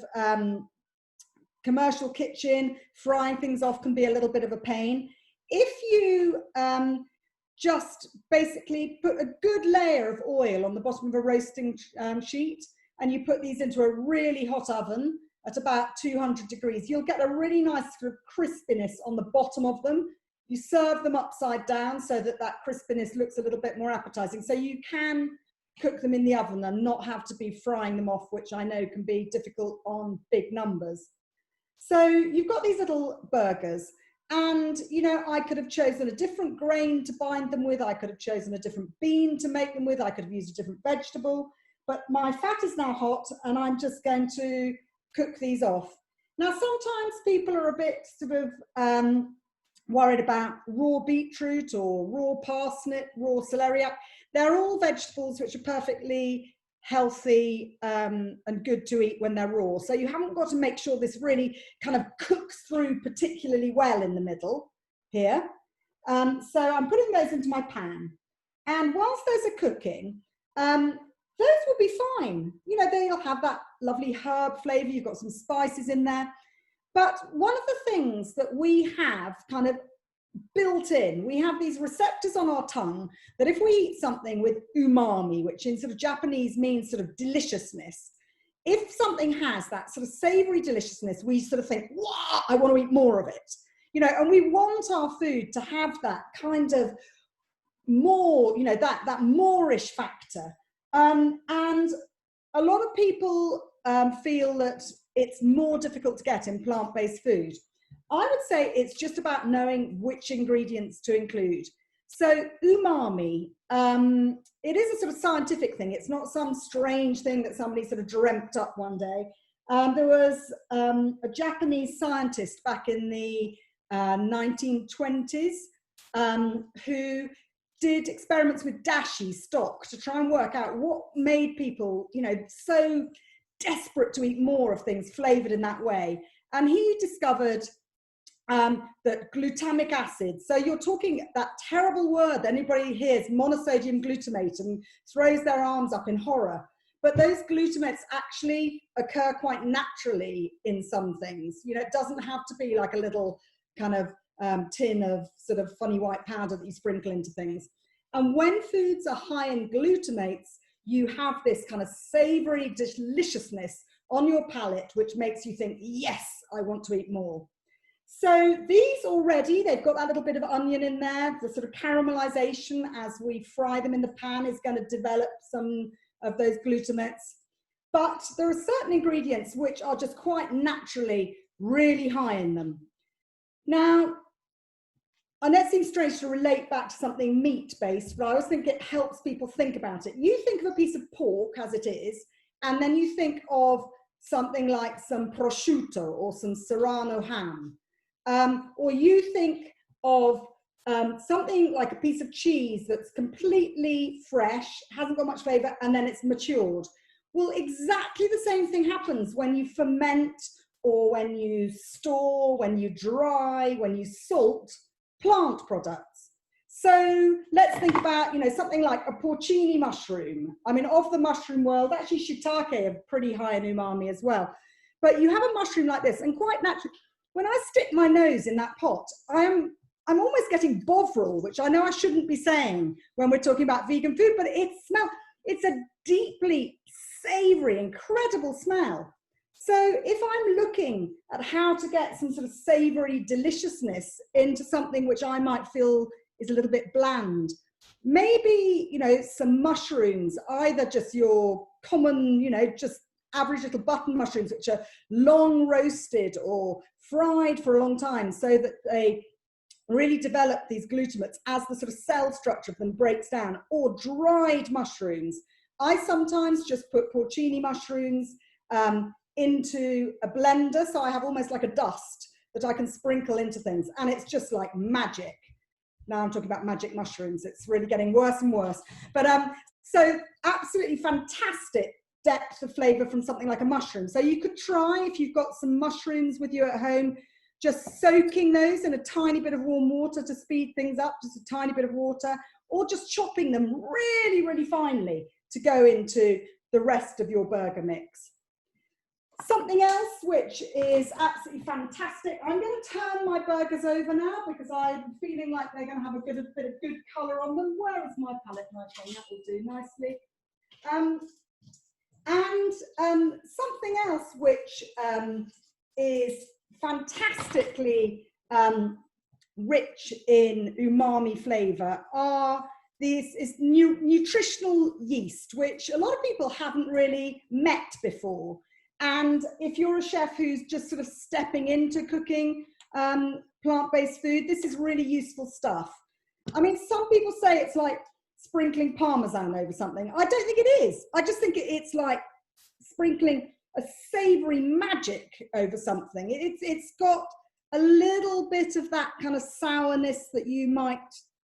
commercial kitchen, frying things off can be a little bit of a pain. If you just basically put a good layer of oil on the bottom of a roasting sheet, and you put these into a really hot oven at about 200 degrees, you'll get a really nice sort of crispiness on the bottom of them. You serve them upside down so that that crispiness looks a little bit more appetizing. So you can cook them in the oven and not have to be frying them off, which I know can be difficult on big numbers. So you've got these little burgers, and you know, I could have chosen a different grain to bind them with. I could have chosen a different bean to make them with. I could have used a different vegetable, but my fat is now hot and I'm just going to cook these off. Now, sometimes people are a bit sort of worried about raw beetroot or raw parsnip, raw celeriac. They're all vegetables which are perfectly healthy and good to eat when they're raw. So you haven't got to make sure this really kind of cooks through particularly well in the middle here. So I'm putting those into my pan. And whilst those are cooking, those will be fine. You know, they'll have that lovely herb flavour. You've got some spices in there. But one of the things that we have kind of built in, we have these receptors on our tongue that if we eat something with umami, which in sort of Japanese means sort of deliciousness, if something has that sort of savoury deliciousness, we sort of think, wow, I want to eat more of it. You know, and we want our food to have that kind of more, you know, that moreish factor. And a lot of people feel that it's more difficult to get in plant-based food. I would say it's just about knowing which ingredients to include. So umami, it is a sort of scientific thing. It's not some strange thing that somebody sort of dreamt up one day. There was a Japanese scientist back in the 1920s who did experiments with dashi stock to try and work out what made people, you know, so desperate to eat more of things flavored in that way. And he discovered that glutamic acid, so you're talking that terrible word anybody hears, monosodium glutamate, and throws their arms up in horror. But those glutamates actually occur quite naturally in some things. You know, it doesn't have to be like a little kind of tin of sort of funny white powder that you sprinkle into things. And when foods are high in glutamates, you have this kind of savory deliciousness on your palate, which makes you think, yes, I want to eat more. So these already, they've got that little bit of onion in there. The sort of caramelization as we fry them in the pan is going to develop some of those glutamates. But there are certain ingredients which are just quite naturally really high in them. Now, I know it seems strange to relate back to something meat-based, but I always think it helps people think about it. You think of a piece of pork as it is, and then you think of something like some prosciutto or some Serrano ham. Or you think of something like a piece of cheese that's completely fresh, hasn't got much flavour, and then it's matured. Well, exactly the same thing happens when you ferment or when you store, when you dry, when you salt plant products. So let's think about, you know, something like a porcini mushroom. I mean, of the mushroom world, actually shiitake are pretty high in umami as well. But you have a mushroom like this, and quite naturally, when I stick my nose in that pot, I'm almost getting bovril, which I know I shouldn't be saying when we're talking about vegan food, but it's a deeply savoury, incredible smell. So if I'm looking at how to get some sort of savoury deliciousness into something which I might feel is a little bit bland, maybe, you know, some mushrooms, either just your common, you know, just average little button mushrooms, which are long roasted or fried for a long time so that they really develop these glutamates as the sort of cell structure of them breaks down, or dried mushrooms. I sometimes just put porcini mushrooms into a blender, so I have almost like a dust that I can sprinkle into things, and it's just like magic. Now I'm talking about magic mushrooms, it's really getting worse and worse. But so absolutely fantastic depth of flavour from something like a mushroom. So you could try, if you've got some mushrooms with you at home, just soaking those in a tiny bit of warm water to speed things up, just a tiny bit of water, or just chopping them really, really finely to go into the rest of your burger mix. Something else which is absolutely fantastic, I'm going to turn my burgers over now because I'm feeling like they're going to have a bit of good colour on them. Where is my palette knife on? That will do nicely. Something else which is fantastically rich in umami flavour are these nutritional yeast, which a lot of people haven't really met before. And if you're a chef who's just sort of stepping into cooking plant-based food, this is really useful stuff. I mean, some people say it's like sprinkling Parmesan over something. I don't think it is. I just think it's like sprinkling a savoury magic over something. It's got a little bit of that kind of sourness that you might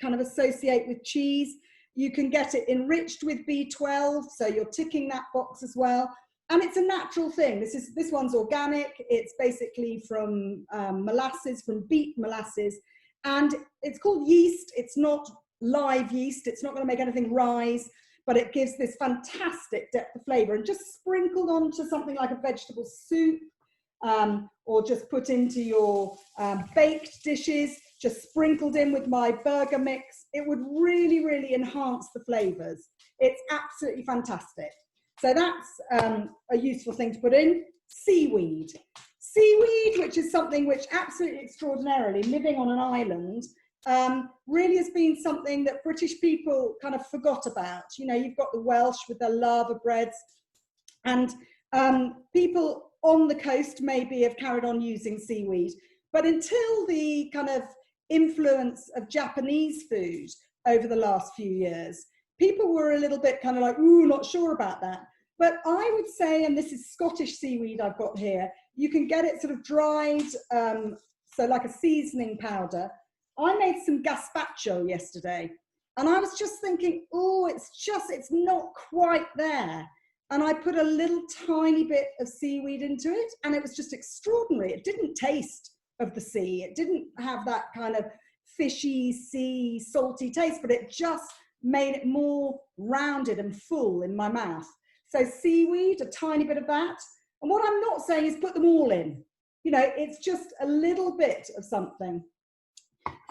kind of associate with cheese. You can get it enriched with B12, so you're ticking that box as well. And it's a natural thing. This one's organic. It's basically from molasses, from beet molasses. And it's called yeast. It's not live yeast. It's not going to make anything rise, but it gives this fantastic depth of flavour. And just sprinkled onto something like a vegetable soup, or just put into your baked dishes, just sprinkled in with my burger mix, it would really, really enhance the flavours. It's absolutely fantastic. So that's a useful thing to put in. Seaweed. Seaweed, which is something which absolutely extraordinarily, living on an island, really has been something that British people kind of forgot about. You know, you've got the Welsh with their lava breads, and people on the coast maybe have carried on using seaweed. But until the kind of influence of Japanese food over the last few years, people were a little bit kind of like, ooh, not sure about that. But I would say, and this is Scottish seaweed I've got here, you can get it sort of dried, so like a seasoning powder. I made some gazpacho yesterday, and I was just thinking, oh, it's not quite there. And I put a little tiny bit of seaweed into it, and it was just extraordinary. It didn't taste of the sea. It didn't have that kind of fishy, sea, salty taste, but it just made it more rounded and full in my mouth. So seaweed, a tiny bit of that. And what I'm not saying is put them all in. You know, it's just a little bit of something.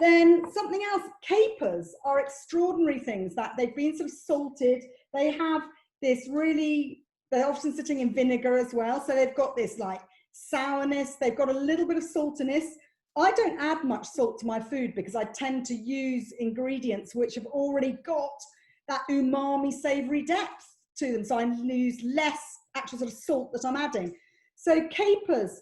Then something else, capers are extraordinary things that they've been sort of salted. They have this really, they're often sitting in vinegar as well. So they've got this like sourness, they've got a little bit of saltiness. I don't add much salt to my food because I tend to use ingredients which have already got that umami savoury depth to them. So I use less actual sort of salt that I'm adding. So capers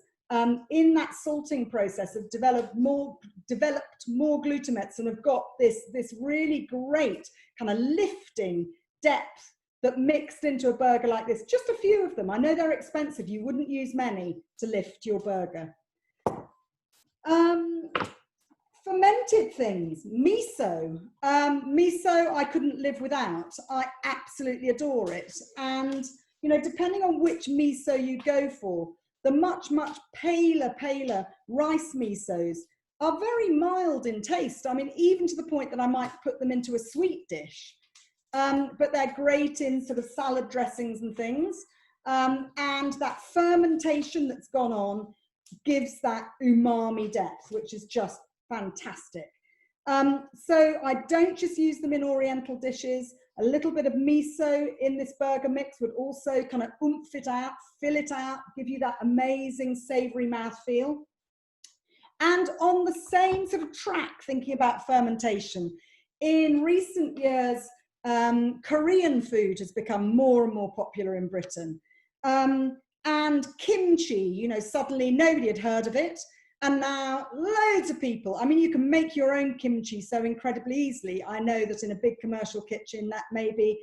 in that salting process have developed more glutamates and have got this really great kind of lifting depth that mixed into a burger like this. Just a few of them. I know they're expensive. You wouldn't use many to lift your burger. Fermented things, miso. Miso I couldn't live without. I absolutely adore it. And, you know, depending on which miso you go for, the much paler rice misos are very mild in taste. I mean, even to the point that I might put them into a sweet dish. But they're great in sort of salad dressings and things. And that fermentation that's gone on gives that umami depth, which is just fantastic. So I don't just use them in Oriental dishes. A little bit of miso in this burger mix would also kind of oomph it out, fill it out, give you that amazing savoury mouthfeel. And on the same sort of track, thinking about fermentation, in recent years, Korean food has become more and more popular in Britain. And kimchi, you know, suddenly nobody had heard of it. And now loads of people, I mean, you can make your own kimchi so incredibly easily. I know that in a big commercial kitchen that maybe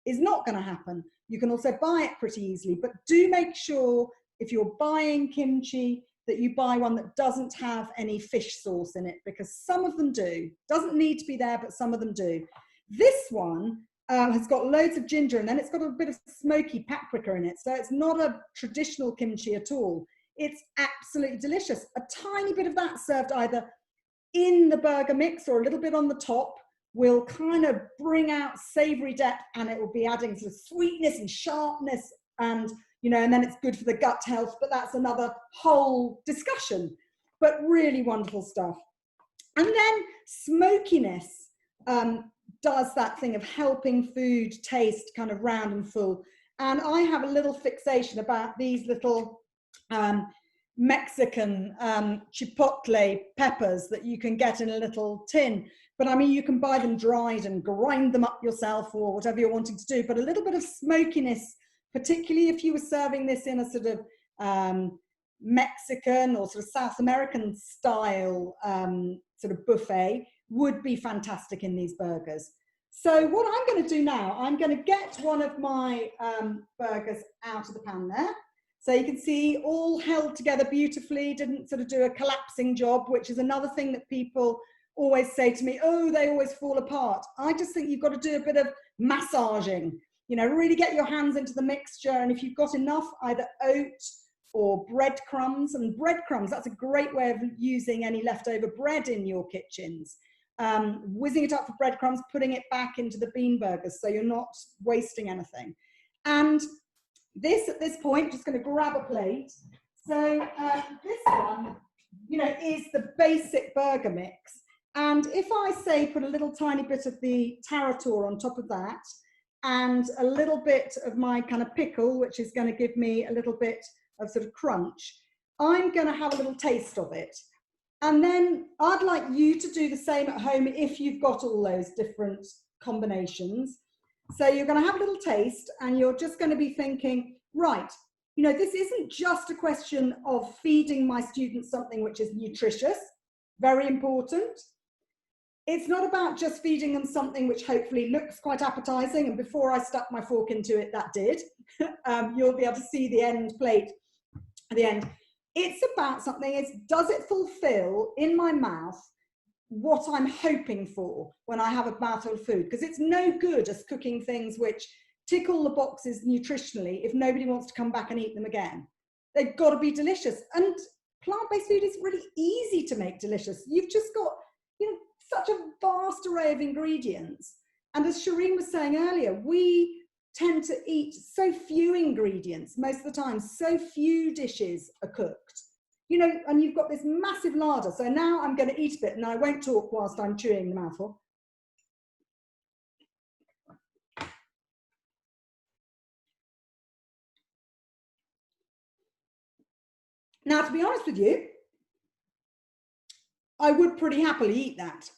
is not going to happen. You can also buy it pretty easily, but do make sure if you're buying kimchi that you buy one that doesn't have any fish sauce in it, because some of them do. Doesn't need to be there, but some of them do. This one has got loads of ginger, and then it's got a bit of smoky paprika in it. So it's not a traditional kimchi at all. It's absolutely delicious. A tiny bit of that served either in the burger mix or a little bit on the top will kind of bring out savoury depth, and it will be adding sort of sweetness and sharpness, and, you know, and then it's good for the gut health, but that's another whole discussion. But really wonderful stuff. And then smokiness does that thing of helping food taste kind of round and full. And I have a little fixation about these little Mexican chipotle peppers that you can get in a little tin. But I mean, you can buy them dried and grind them up yourself or whatever you're wanting to do. But a little bit of smokiness, particularly if you were serving this in a sort of Mexican or sort of South American style sort of buffet, would be fantastic in these burgers. So what I'm going to do now, I'm going to get one of my burgers out of the pan there. So you can see all held together beautifully, didn't sort of do a collapsing job, which is another thing that people always say to me, oh, they always fall apart. I just think you've got to do a bit of massaging, you know, really get your hands into the mixture. And if you've got enough either oat or breadcrumbs, and breadcrumbs, that's a great way of using any leftover bread in your kitchens. Whizzing it up for breadcrumbs, putting it back into the bean burgers so you're not wasting anything. And this, at this point, just going to grab a plate. So this one, you know, is the basic burger mix. And if I say put a little tiny bit of the tarator on top of that, and a little bit of my kind of pickle, which is going to give me a little bit of sort of crunch, I'm going to have a little taste of it. And then I'd like you to do the same at home if you've got all those different combinations. So you're going to have a little taste and you're just going to be thinking, right, you know, this isn't just a question of feeding my students something which is nutritious, very important. It's not about just feeding them something which hopefully looks quite appetizing. And before I stuck my fork into it, that did. You'll be able to see the end plate at the end. It's about something, does it fulfill in my mouth what I'm hoping for when I have a mouthful of food? Because it's no good as cooking things which tick all the boxes nutritionally if nobody wants to come back and eat them again. They've got to be delicious. And plant-based food is really easy to make delicious. You've just got, you know, such a vast array of ingredients. And as Shireen was saying earlier, we tend to eat so few ingredients most of the time, so few dishes are cooked, you know, and you've got this massive larder. So now I'm going to eat a bit and I won't talk whilst I'm chewing the mouthful. Now, to be honest with you, I would pretty happily eat that.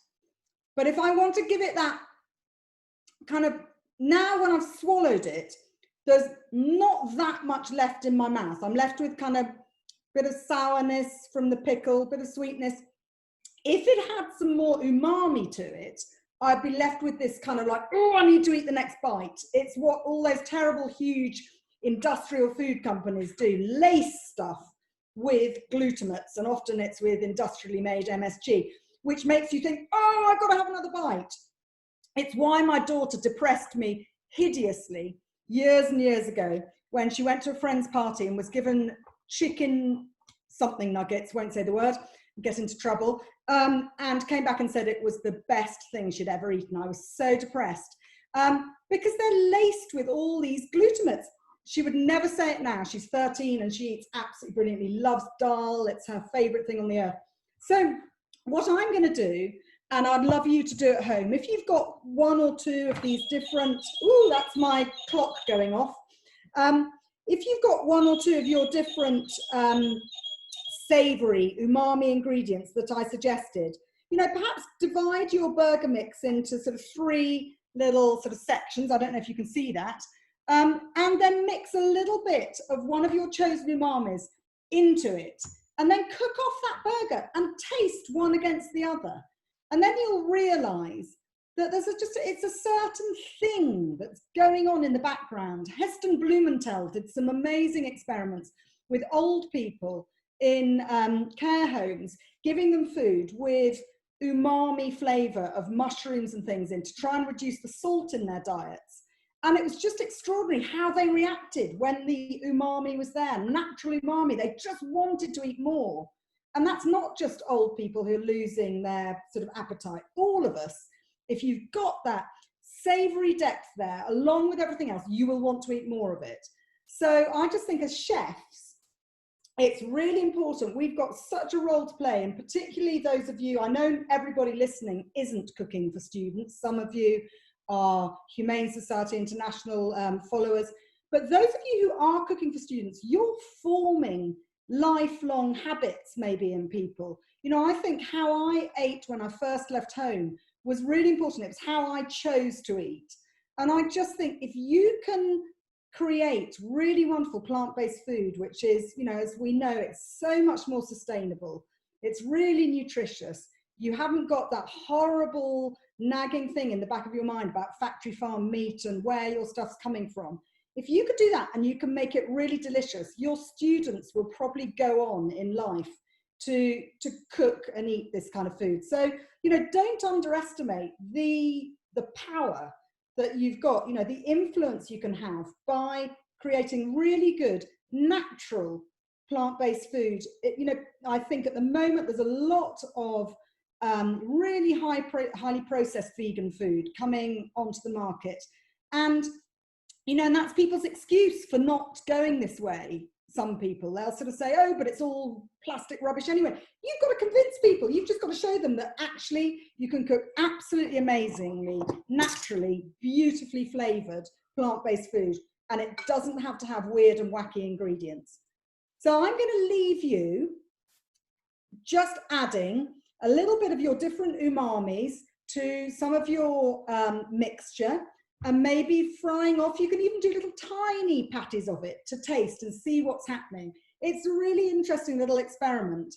But if I want to give it that kind of, now when I've swallowed it, there's not that much left in my mouth. I'm left with kind of a bit of sourness from the pickle, bit of sweetness. If it had some more umami to it, I'd be left with this kind of like, oh, I need to eat the next bite. It's what all those terrible, huge industrial food companies do, lace stuff with glutamates, and often it's with industrially made MSG, which makes you think, oh, I've got to have another bite. It's why my daughter depressed me hideously years and years ago when she went to a friend's party and was given chicken something nuggets, won't say the word, get into trouble, and came back and said it was the best thing she'd ever eaten. I was so depressed because they're laced with all these glutamates. She would never say it now. She's 13 and she eats absolutely brilliantly, loves dal. It's her favorite thing on the earth. So what I'm going to do, and I'd love you to do at home, if you've got one or two of these different, ooh, that's my clock going off. If you've got one or two of your different savory umami ingredients that I suggested, you know, perhaps divide your burger mix into sort of 3 little sort of sections. I don't know if you can see that. And then mix a little bit of one of your chosen umamis into it, and then cook off that burger and taste one against the other. And then you'll realize that there's it's a certain thing that's going on in the background. Heston Blumenthal did some amazing experiments with old people in care homes, giving them food with umami flavor of mushrooms and things in to try and reduce the salt in their diets. And it was just extraordinary how they reacted when the umami was there, natural umami. They just wanted to eat more. And that's not just old people who are losing their sort of appetite. All of us, if you've got that savory depth there, along with everything else, you will want to eat more of it. So I just think as chefs, it's really important. We've got such a role to play, and particularly those of you, I know everybody listening isn't cooking for students. Some of you are Humane Society International followers, but those of you who are cooking for students, you're forming lifelong habits maybe in people. You know, I think how I ate when I first left home was really important. It was how I chose to eat. And I just think if you can create really wonderful plant-based food, which is, you know, as we know, it's so much more sustainable, it's really nutritious, you haven't got that horrible nagging thing in the back of your mind about factory farm meat and where your stuff's coming from. If you could do that and you can make it really delicious, your students will probably go on in life to cook and eat this kind of food. So, you know, don't underestimate the power that you've got, you know, the influence you can have by creating really good, natural, plant-based food. You know, I think at the moment there's a lot of really highly processed vegan food coming onto the market. And, you know, and that's people's excuse for not going this way. Some people, they'll sort of say, oh, but it's all plastic rubbish anyway. You've got to convince people. You've just got to show them that actually you can cook absolutely amazingly, naturally, beautifully flavoured plant-based food. And it doesn't have to have weird and wacky ingredients. So I'm going to leave you just adding a little bit of your different umamis to some of your mixture, and maybe frying off. You can even do little tiny patties of it to taste and see what's happening. It's a really interesting little experiment.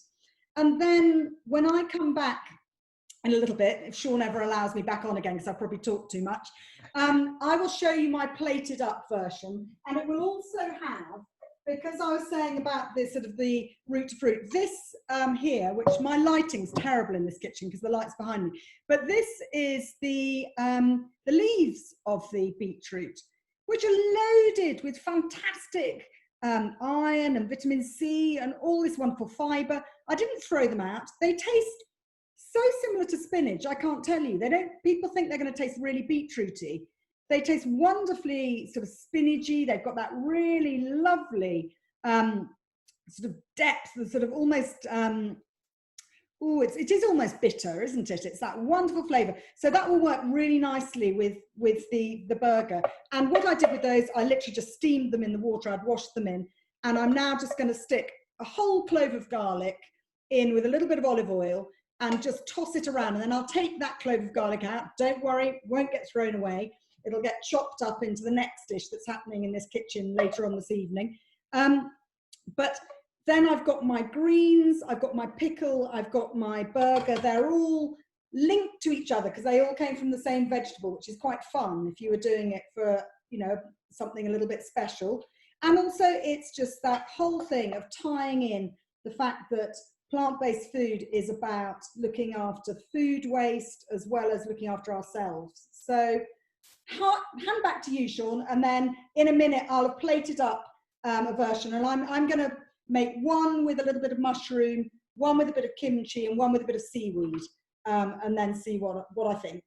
And then when I come back in a little bit, if Sean ever allows me back on again, because I've probably talked too much, I will show you my plated up version. And it will also have, because I was saying about this sort of the root to fruit, this here, which my lighting's terrible in this kitchen because the light's behind me, but this is the leaves of the beetroot, which are loaded with fantastic iron and vitamin C and all this wonderful fibre. I didn't throw them out. They taste so similar to spinach, I can't tell you. They don't. People think they're going to taste really beetrooty. They taste wonderfully sort of spinachy. They've got that really lovely sort of depth, the sort of almost, it is almost bitter, isn't it? It's that wonderful flavour. So that will work really nicely with the burger. And what I did with those, I literally just steamed them in the water. I'd washed them in. And I'm now just going to stick a whole clove of garlic in with a little bit of olive oil and just toss it around. And then I'll take that clove of garlic out. Don't worry, it won't get thrown away. It'll get chopped up into the next dish that's happening in this kitchen later on this evening. But then I've got my greens, I've got my pickle, I've got my burger. They're all linked to each other because they all came from the same vegetable, which is quite fun if you were doing it for, you know, something a little bit special. And also it's just that whole thing of tying in the fact that plant-based food is about looking after food waste as well as looking after ourselves. So hand back to you, Sean, and then in a minute I'll have plated up a version, and I'm going to make one with a little bit of mushroom, one with a bit of kimchi, and one with a bit of seaweed, and then see what I think.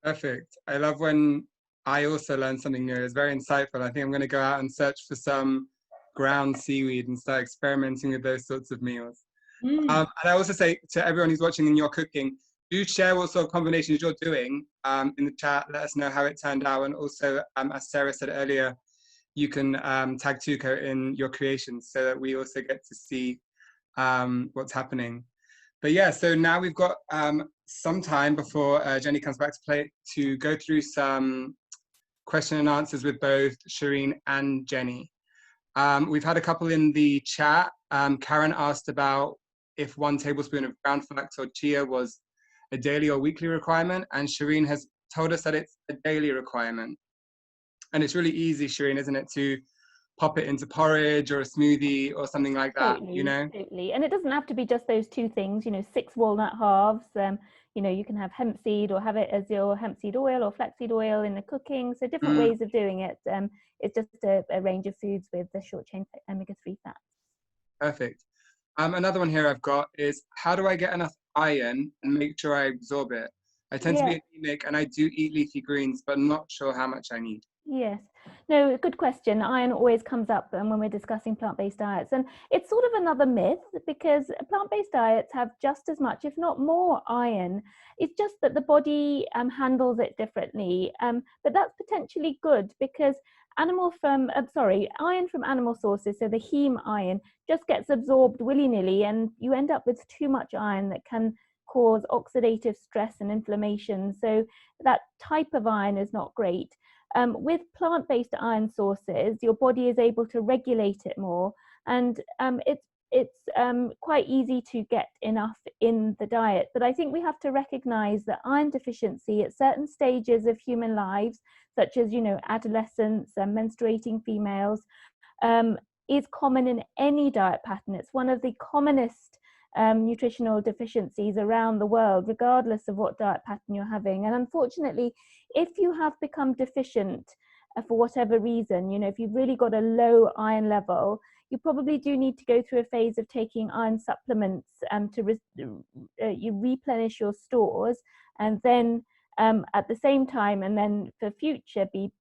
Perfect. I love when I also learn something new. It's very insightful. I think I'm going to go out and search for some ground seaweed and start experimenting with those sorts of meals. And I also say to everyone who's watching and you're cooking, do share what sort of combinations you're doing in the chat. Let us know how it turned out. And also, as Sarah said earlier, you can tag TUCO in your creations so that we also get to see what's happening. But yeah, so now we've got some time before Jenny comes back to play to go through some question and answers with both Shireen and Jenny. We've had a couple in the chat. Karen asked about if 1 tablespoon of ground flax or chia was a daily or weekly requirement, and Shireen has told us that it's a daily requirement. And it's really easy, Shireen, isn't it, to pop it into porridge or a smoothie or something like that, Totally, you know? Totally. And it doesn't have to be just those two things, you know, 6 walnut halves, you know, you can have hemp seed or have it as your hemp seed oil or flaxseed oil in the cooking. So different ways of doing it. It's just a range of foods with the short chain omega-3 fats. Perfect. Another one here I've got is, how do I get enough iron and make sure I absorb it? I tend to be anemic and I do eat leafy greens, but not sure how much I need. Yes. No, good question. Iron always comes up when we're discussing plant-based diets, and it's sort of another myth because plant-based diets have just as much, if not more, iron. It's just that the body handles it differently, but that's potentially good because iron from animal sources, so the heme iron, just gets absorbed willy-nilly, and you end up with too much iron that can cause oxidative stress and inflammation. So that type of iron is not great. With plant-based iron sources, your body is able to regulate it more, and it's quite easy to get enough in the diet. But I think we have to recognize that iron deficiency at certain stages of human lives, such as, you know, adolescence and menstruating females, is common in any diet pattern. It's one of the commonest nutritional deficiencies around the world, regardless of what diet pattern you're having. And unfortunately, if you have become deficient for whatever reason, you know, if you've really got a low iron level, you probably do need to go through a phase of taking iron supplements you replenish your stores, and then at the same time, and then for future, be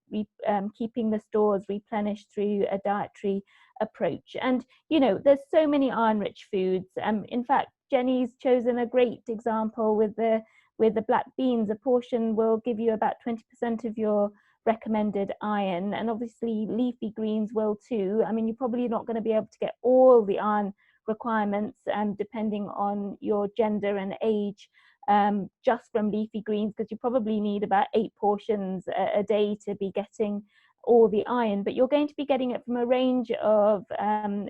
keeping the stores replenished through a dietary approach. And you know, there's so many iron-rich foods. In fact, Jenny's chosen a great example with the black beans. A portion will give you about 20% of your recommended iron, and obviously leafy greens will too. I mean, you're probably not going to be able to get all the iron requirements, depending on your gender and age, just from leafy greens, because you probably need about 8 portions a day to be getting all the iron. But you're going to be getting it from a range of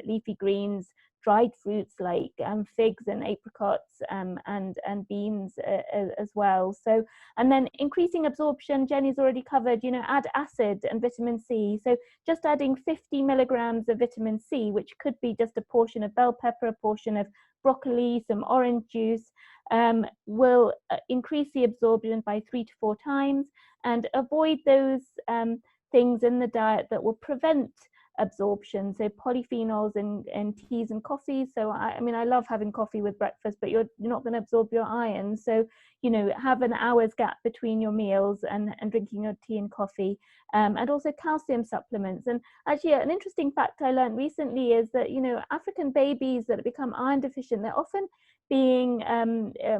leafy greens, dried fruits like figs and apricots, and beans as well. So, and then increasing absorption, Jenny's already covered, you know, add acid and vitamin C. So just adding 50 milligrams of vitamin C, which could be just a portion of bell pepper, a portion of broccoli, some orange juice, will increase the absorption by 3 to 4 times, and avoid those things in the diet that will prevent absorption, so polyphenols in teas and coffees. So I mean, I love having coffee with breakfast, but you're not going to absorb your iron. So, you know, have an hour's gap between your meals and drinking your tea and coffee, and also calcium supplements. And actually, an interesting fact I learned recently is that, you know, African babies that become iron deficient, they're often being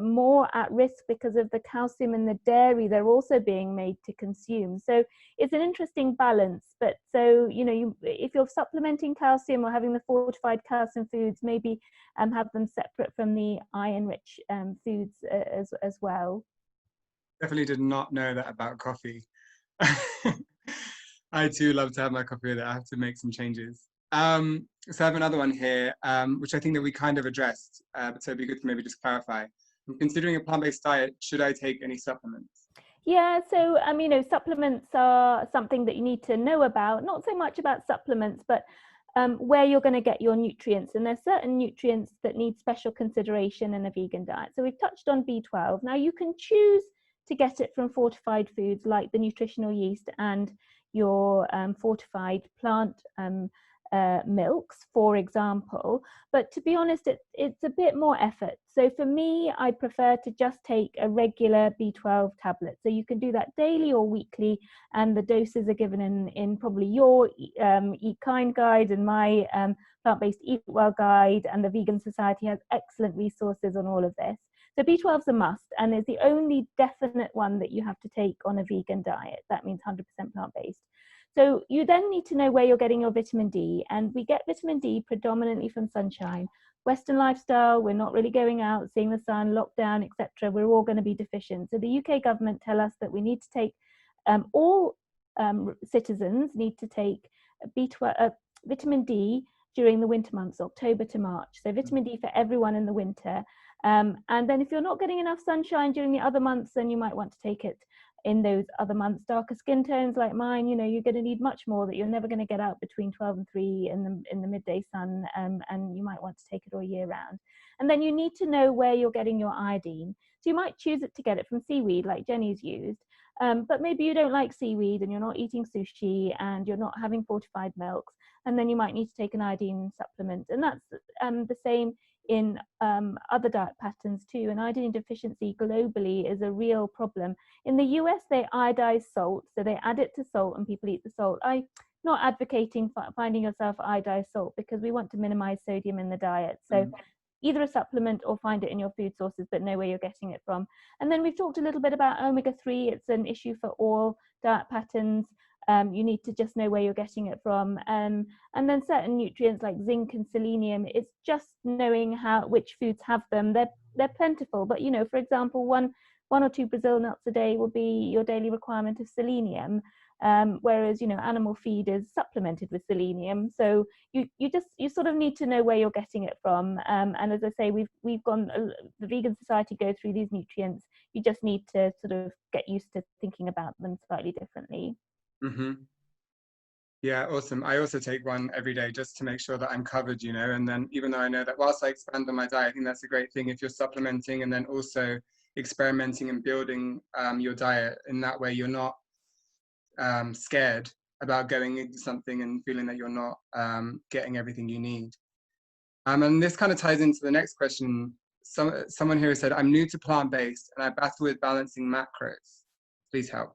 more at risk because of the calcium in the dairy they're also being made to consume. So it's an interesting balance. But so, you know, if you're supplementing calcium or having the fortified calcium foods, maybe have them separate from the iron-rich foods as well. Definitely did not know that about coffee. I too love to have my coffee with it. I have to make some changes. So I have another one here, which I think that we kind of addressed, but so it'd be good to maybe just clarify. I'm considering a plant-based diet, should I take any supplements? Yeah, so you know, supplements are something that you need to know about, not so much about supplements, but where you're going to get your nutrients. And there's certain nutrients that need special consideration in a vegan diet. So we've touched on B12. Now you can choose to get it from fortified foods like the nutritional yeast and your fortified plant milks, for example. But to be honest, it's a bit more effort. So for me, I prefer to just take a regular B12 tablet. So you can do that daily or weekly, and the doses are given in probably your Eat Kind guide and my plant-based Eat Well guide, and the Vegan Society has excellent resources on all of this. So B12 is a must, and is the only definite one that you have to take on a vegan diet. That means 100% plant-based. So you then need to know where you're getting your vitamin D, and we get vitamin D predominantly from sunshine. Western lifestyle, we're not really going out, seeing the sun, lockdown, etc. We're all going to be deficient. So the UK government tell us that we need to take, all citizens need to take vitamin D during the winter months, October to March. So vitamin D for everyone in the winter. And then if you're not getting enough sunshine during the other months, then you might want to take it in those other months. Darker skin tones like mine, you know, you're going to need much more, that you're never going to get out between 12 and 3 in the midday sun, and you might want to take it all year round. And then you need to know where you're getting your iodine. So you might choose to get it from seaweed like Jenny's used, but maybe you don't like seaweed and you're not eating sushi and you're not having fortified milks, and then you might need to take an iodine supplement. And that's the same in other diet patterns too. And iodine deficiency globally is a real problem. In the US, they iodize salt, so they add it to salt and people eat the salt. I'm not advocating finding yourself iodized salt, because we want to minimize sodium in the diet. So either a supplement or find it in your food sources, but know where you're getting it from. And then we've talked a little bit about omega-3. It's an issue for all diet patterns. You need to just know where you're getting it from. And then certain nutrients like zinc and selenium, it's just knowing which foods have them. They're plentiful, but you know, for example, one or two Brazil nuts a day will be your daily requirement of selenium. Whereas, you know, animal feed is supplemented with selenium. So you sort of need to know where you're getting it from. And as I say, we've gone, the Vegan Society go through these nutrients. You just need to sort of get used to thinking about them slightly differently. Mm-hmm. Yeah, awesome. I also take one every day just to make sure that I'm covered, you know, and then even though I know that whilst I expand on my diet, I think that's a great thing if you're supplementing and then also experimenting and building your diet. In that way, you're not scared about going into something and feeling that you're not getting everything you need. And this kind of ties into the next question. Someone here said, I'm new to plant-based and I battle with balancing macros. Please help.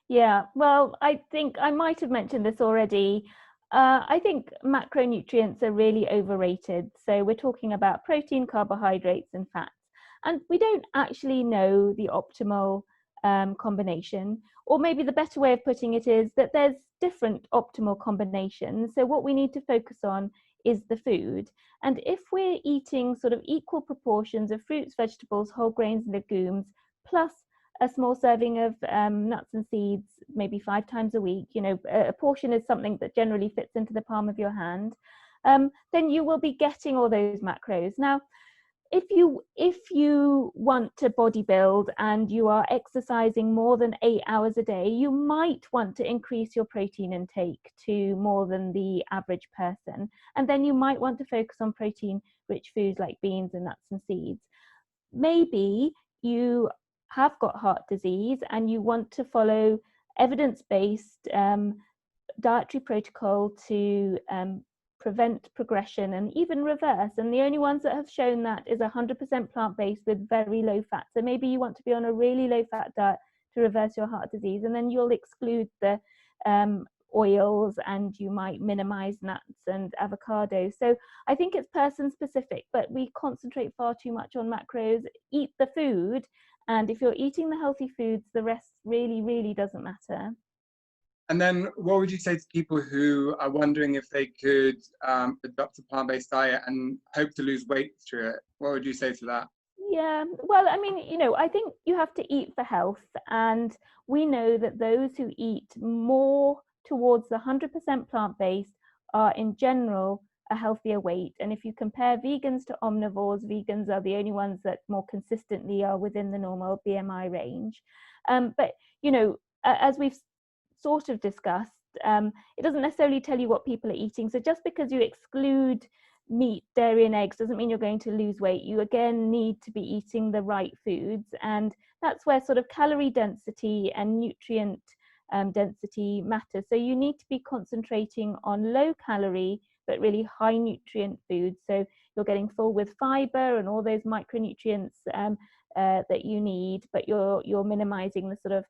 Yeah, well, I think I might have mentioned this already. I think macronutrients are really overrated. So we're talking about protein, carbohydrates, and fats. And we don't actually know the optimal combination. Or maybe the better way of putting it is that there's different optimal combinations. So what we need to focus on is the food. And if we're eating sort of equal proportions of fruits, vegetables, whole grains, and legumes, plus a small serving of nuts and seeds, maybe 5 times a week, you know, a portion is something that generally fits into the palm of your hand, then you will be getting all those macros. Now, if you want to bodybuild and you are exercising more than 8 hours a day, you might want to increase your protein intake to more than the average person. And then you might want to focus on protein-rich foods like beans and nuts and seeds. Maybe you have got heart disease and you want to follow evidence-based dietary protocol to prevent progression and even reverse, and the only ones that have shown that is 100% plant-based with very low fat. So maybe you want to be on a really low fat diet to reverse your heart disease, and then you'll exclude the oils and you might minimize nuts and avocados. So I think it's person specific, but we concentrate far too much on macros. Eat the food, and if you're eating the healthy foods, the rest really doesn't matter. And then what would you say to people who are wondering if they could adopt a plant-based diet and hope to lose weight through it? What would you say to that? Yeah, well, I mean, you know, I think you have to eat for health. And we know that those who eat more towards the 100% plant-based are in general a healthier weight. And if you compare vegans to omnivores, vegans are the only ones that more consistently are within the normal BMI range. But, you know, as we've sort of discussed, it doesn't necessarily tell you what people are eating. So just because you exclude meat, dairy and eggs doesn't mean you're going to lose weight. You again need to be eating the right foods, and that's where sort of calorie density and nutrient density matters. So you need to be concentrating on low calorie but really high nutrient foods, so you're getting full with fiber and all those micronutrients that you need, but you're minimizing the sort of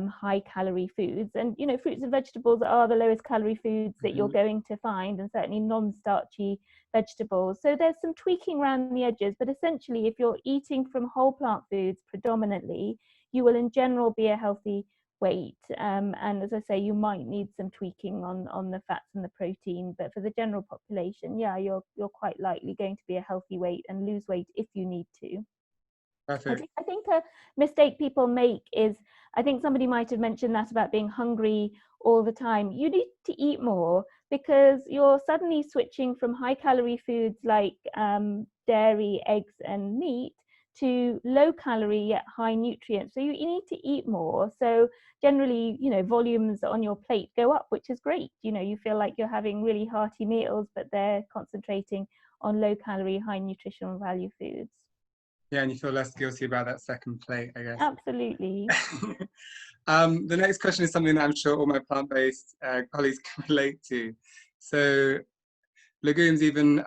high calorie foods. And you know, fruits and vegetables are the lowest calorie foods that you're going to find, and certainly non-starchy vegetables. So there's some tweaking around the edges, but essentially if you're eating from whole plant foods predominantly, you will in general be a healthy weight. And as I say, you might need some tweaking on the fats and the protein, but for the general population, yeah, you're quite likely going to be a healthy weight and lose weight if you need to. Perfect. I think a mistake people make is, I think somebody might have mentioned that about being hungry all the time. You need to eat more because you're suddenly switching from high calorie foods like dairy, eggs and meat to low calorie yet high nutrients. So you need to eat more. So generally, you know, volumes on your plate go up, which is great. You know, you feel like you're having really hearty meals, but they're concentrating on low calorie, high nutritional value foods. Yeah, and you feel less guilty about that second plate, I guess. Absolutely. The next question is something that I'm sure all my plant-based colleagues can relate to. So legumes, even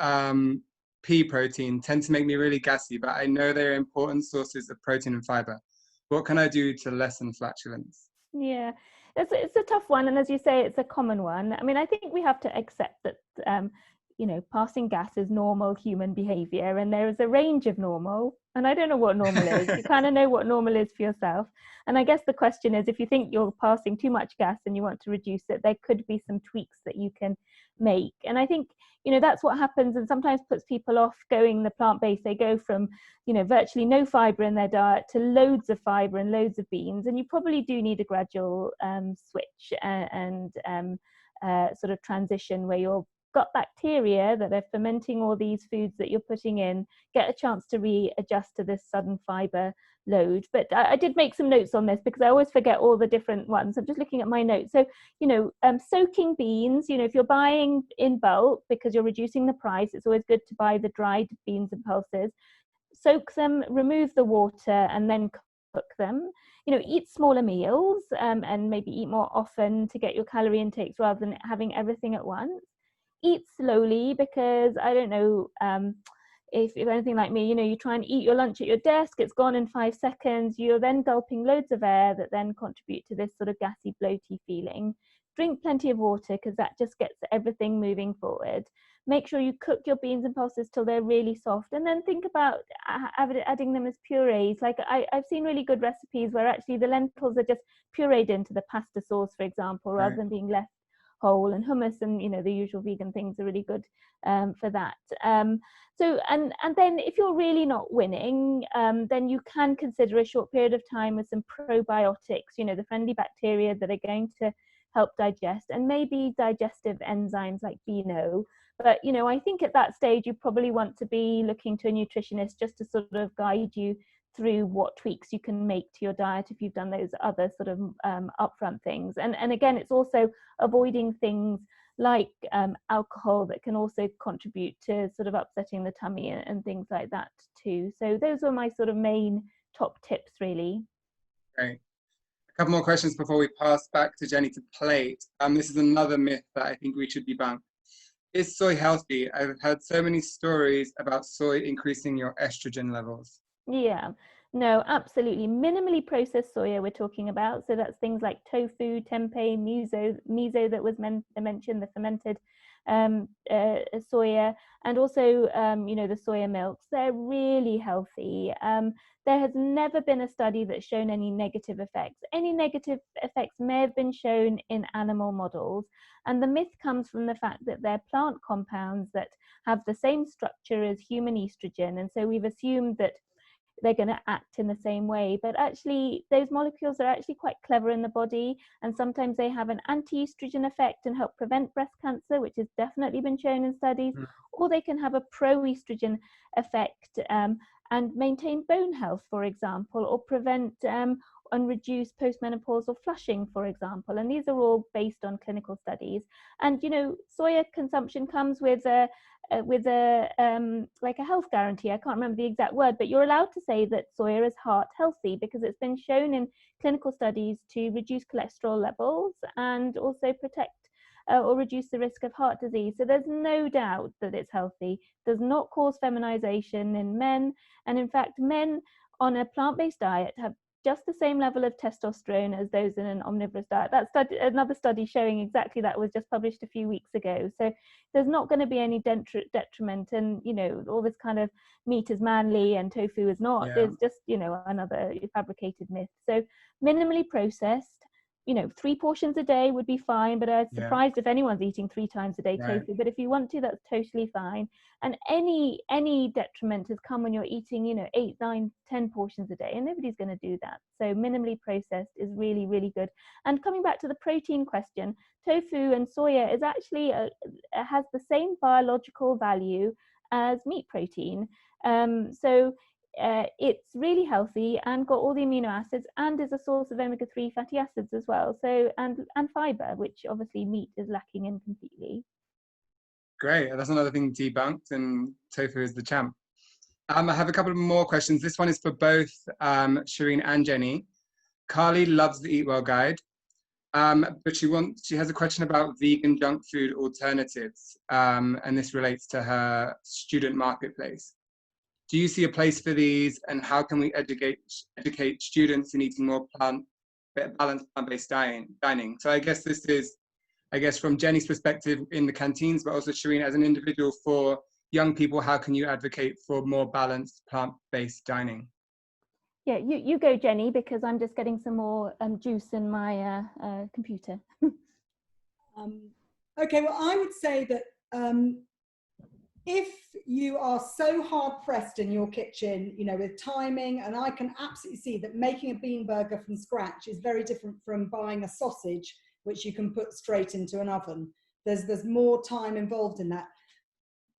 pea protein tend to make me really gassy, but I know they're important sources of protein and fiber. What can I do to lessen flatulence? Yeah, it's a tough one, and as you say, it's a common one. I mean, I think we have to accept that you know, passing gas is normal human behavior, and there is a range of normal. And I don't know what normal is. You kind of know what normal is for yourself. And I guess the question is, if you think you're passing too much gas and you want to reduce it, there could be some tweaks that you can make. And I think, you know, that's what happens and sometimes puts people off going the plant-based. They go from, you know, virtually no fiber in their diet to loads of fiber and loads of beans. And you probably do need a gradual switch and sort of transition where your gut bacteria that are fermenting all these foods that you're putting in get a chance to readjust to this sudden fiber load. But I did make some notes on this because I always forget all the different ones. I'm just looking at my notes. So, you know, soaking beans, you know, if you're buying in bulk because you're reducing the price, it's always good to buy the dried beans and pulses. Soak them, remove the water, and then cook them. You know, eat smaller meals and maybe eat more often to get your calorie intakes rather than having everything at once. Eat slowly because I don't know if you're anything like me, you know, you try and eat your lunch at your desk, it's gone in 5 seconds, you're then gulping loads of air that then contribute to this sort of gassy, bloaty feeling. Drink plenty of water because that just gets everything moving forward. Make sure you cook your beans and pulses till they're really soft, and then think about adding them as purees. Like I've seen really good recipes where actually the lentils are just pureed into the pasta sauce, for example, rather than being left whole, and hummus and, you know, the usual vegan things are really good for that. So and then if you're really not winning, then you can consider a short period of time with some probiotics, you know, the friendly bacteria that are going to help digest, and maybe digestive enzymes like BNO. But, you know, I think at that stage you probably want to be looking to a nutritionist just to sort of guide you through what tweaks you can make to your diet if you've done those other sort of upfront things. And again, it's also avoiding things like alcohol that can also contribute to sort of upsetting the tummy and things like that too. So those are my sort of main top tips, really. Great. A couple more questions before we pass back to Jenny to plate. This is another myth that I think we should debunk. Is soy healthy? I've heard so many stories about soy increasing your estrogen levels. Yeah, no, absolutely. Minimally processed soya we're talking about. So that's things like tofu, tempeh, miso that was mentioned, the fermented soya, and also, you know, the soya milks. They're really healthy. There has never been a study that's shown any negative effects. Any negative effects may have been shown in animal models. And the myth comes from the fact that they're plant compounds that have the same structure as human estrogen. And so we've assumed that they're going to act in the same way, but actually those molecules are actually quite clever in the body, and sometimes they have an anti-estrogen effect and help prevent breast cancer, which has definitely been shown in studies, or they can have a pro-estrogen effect and maintain bone health, for example, or prevent and reduce postmenopausal flushing, for example. And these are all based on clinical studies. And, you know, soya consumption comes with a like a health guarantee. I can't remember the exact word, but you're allowed to say that soya is heart healthy because it's been shown in clinical studies to reduce cholesterol levels and also protect or reduce the risk of heart disease. So there's no doubt that it's healthy, does not cause feminization in men. And in fact, men on a plant-based diet have just the same level of testosterone as those in an omnivorous diet. That study, another study showing exactly that, was just published a few weeks ago. So there's not going to be any detriment. And, you know, all this kind of meat is manly and tofu is not. Yeah. It's just, you know, another fabricated myth. So minimally processed, you know, 3 portions a day would be fine, but I'm surprised if anyone's eating 3 times a day tofu. But if you want to, that's totally fine. And any detriment has come when you're eating, you know, 8, 9, 10 portions a day, and nobody's going to do that. So minimally processed is really, really good. And coming back to the protein question, tofu and soya is actually has the same biological value as meat protein. It's really healthy and got all the amino acids and is a source of omega-3 fatty acids as well. So and fiber, which obviously meat is lacking in completely. Great, that's another thing debunked, and tofu is the champ. I have a couple of more questions. This one is for both Shireen and Jenny. Carly loves the Eat Well guide. But she has a question about vegan junk food alternatives, and this relates to her student marketplace. Do you see a place for these, and how can we educate students in eating more balanced plant-based dining? So I guess this is, from Jenny's perspective in the canteens, but also Shireen as an individual, for young people, how can you advocate for more balanced plant-based dining? Yeah, you go, Jenny, because I'm just getting some more juice in my computer. Okay, well, I would say that if you are so hard pressed in your kitchen, you know, with timing, and I can absolutely see that making a bean burger from scratch is very different from buying a sausage, which you can put straight into an oven. There's more time involved in that.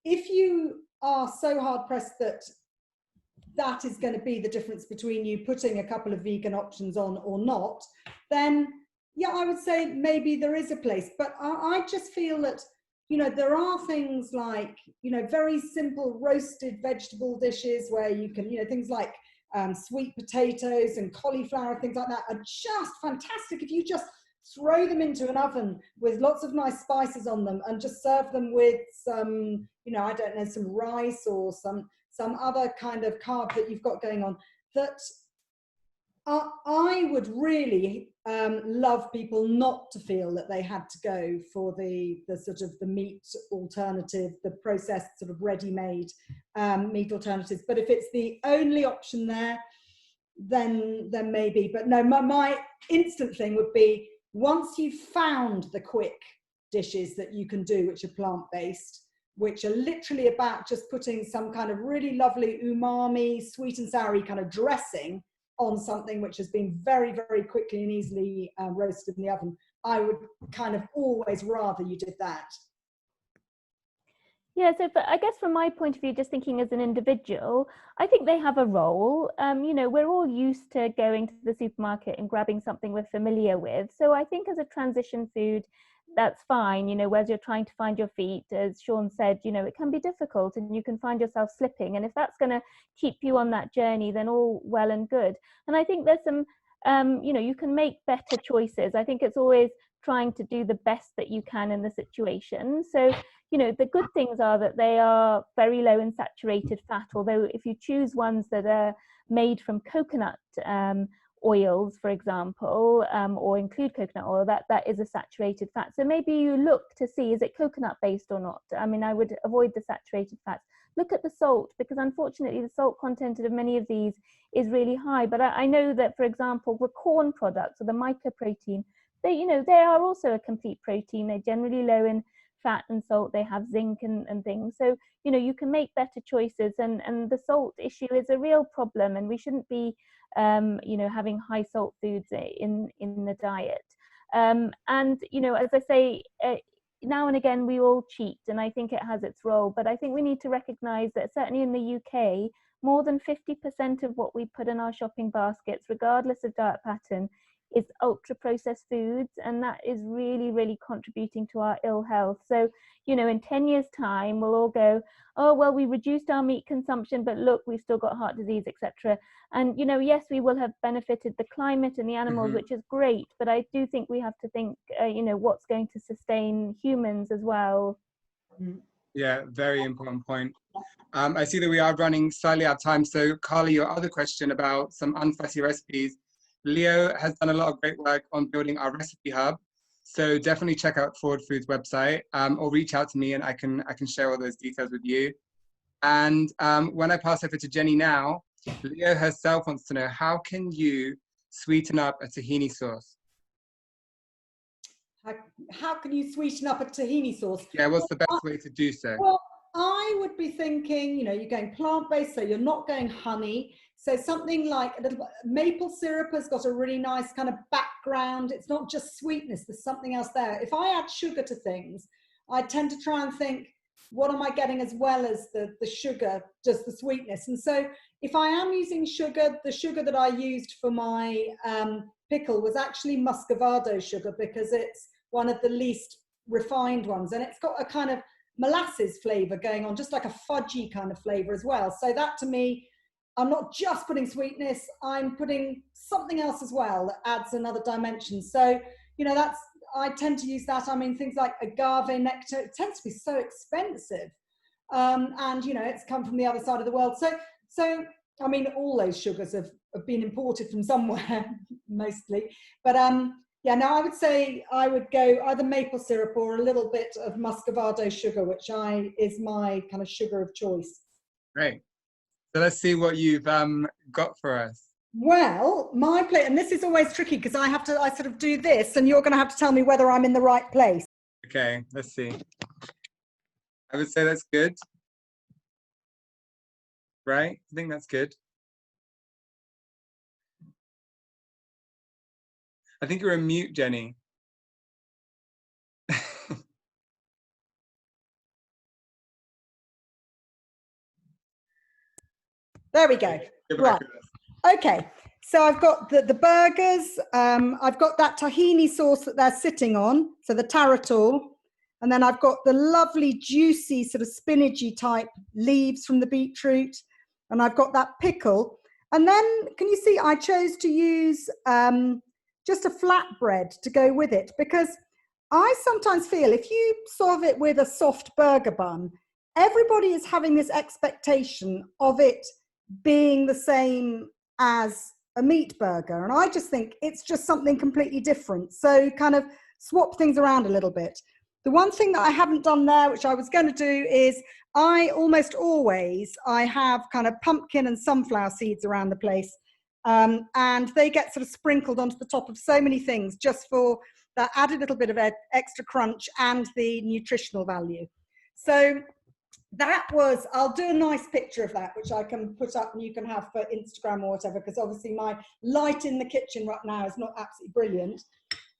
If you are so hard pressed that that is going to be the difference between you putting a couple of vegan options on or not, then yeah, I would say maybe there is a place. But I just feel that, you know, there are things like, you know, very simple roasted vegetable dishes where you can, you know, things like sweet potatoes and cauliflower, things like that are just fantastic if you just throw them into an oven with lots of nice spices on them and just serve them with some, you know, I don't know, some rice or some other kind of carb that you've got going on. That I would really love people not to feel that they had to go for the sort of the meat alternative, the processed sort of ready-made meat alternatives. But if it's the only option there, then maybe. But no, my instant thing would be, once you've found the quick dishes that you can do, which are plant-based, which are literally about just putting some kind of really lovely umami, sweet and soury kind of dressing on something which has been very, very quickly and easily roasted in the oven, I would kind of always rather you did that. Yeah, so I guess from my point of view, just thinking as an individual, I think they have a role. You know, we're all used to going to the supermarket and grabbing something we're familiar with. So I think as a transition food, that's fine. You know, whereas you're trying to find your feet, as Sean said, you know, it can be difficult and you can find yourself slipping. And if that's going to keep you on that journey, then all well and good. And I think there's some, you know, you can make better choices. I think it's always trying to do the best that you can in the situation. So, you know, the good things are that they are very low in saturated fat, although if you choose ones that are made from coconut oils, for example, or include coconut oil, that is a saturated fat. So maybe you look to see, is it coconut based or not? I mean, I would avoid the saturated fats. Look at the salt, because unfortunately the salt content of many of these is really high. But I know that, for example, the corn products or the mycoprotein, they, you know, they are also a complete protein. They're generally low in fat and salt. They have zinc and things. So, you know, you can make better choices, and the salt issue is a real problem, and we shouldn't be you know, having high salt foods in the diet. And, you know, as I say, now and again we all cheat, and I think it has its role, but I think we need to recognize that certainly in the UK, more than 50% of what we put in our shopping baskets, regardless of diet pattern, is ultra processed foods, and that is really, really contributing to our ill health. So, you know, in 10 years time, we'll all go, oh, well, we reduced our meat consumption, but look, we've still got heart disease, etc. And, you know, yes, we will have benefited the climate and the animals, which is great, but I do think we have to think, you know, what's going to sustain humans as well. Yeah, very important point. I see that we are running slightly out of time. So Carly, your other question about some unfussy recipes, Leo has done a lot of great work on building our recipe hub. So definitely check out Forward Foods website, or reach out to me and I can share all those details with you. And when I pass over to Jenny now, Leo herself wants to know, how can you sweeten up a tahini sauce? How can you sweeten up a tahini sauce? Yeah, what's the best way to do so? Well, I would be thinking, you know, you're going plant-based, so you're not going honey. So something like a little maple syrup has got a really nice kind of background. It's not just sweetness, there's something else there. If I add sugar to things, I tend to try and think, what am I getting as well as the sugar, just the sweetness? And so if I am using sugar, the sugar that I used for my pickle was actually muscovado sugar, because it's one of the least refined ones. And it's got a kind of molasses flavor going on, just like a fudgy kind of flavor as well. So that, to me, I'm not just putting sweetness, I'm putting something else as well that adds another dimension. So, you know, I tend to use that. I mean, things like agave nectar, it tends to be so expensive. And, you know, it's come from the other side of the world. So I mean, all those sugars have been imported from somewhere, mostly. But yeah, now I would say I would go either maple syrup or a little bit of muscovado sugar, which is my kind of sugar of choice. Great. So let's see what you've got for us. Well, my plate, and this is always tricky because I sort of do this, and you're going to have to tell me whether I'm in the right place. Okay, let's see. I would say that's good. Right? I think that's good. I think you're on mute, Jenny. There we go. Right. Okay. So I've got the burgers. I've got that tahini sauce that they're sitting on. So the tarator. And then I've got the lovely juicy sort of spinachy type leaves from the beetroot. And I've got that pickle. And then can you see I chose to use just a flatbread to go with it, because I sometimes feel if you serve it with a soft burger bun, everybody is having this expectation of it being the same as a meat burger. And I just think it's just something completely different. So kind of swap things around a little bit. The one thing that I haven't done there, which I was going to do, is I almost always, I have kind of pumpkin and sunflower seeds around the place. And they get sort of sprinkled onto the top of so many things just for that added little bit of extra crunch and the nutritional value. So that was, I'll do a nice picture of that, which I can put up and you can have for Instagram or whatever, because obviously my light in the kitchen right now is not absolutely brilliant.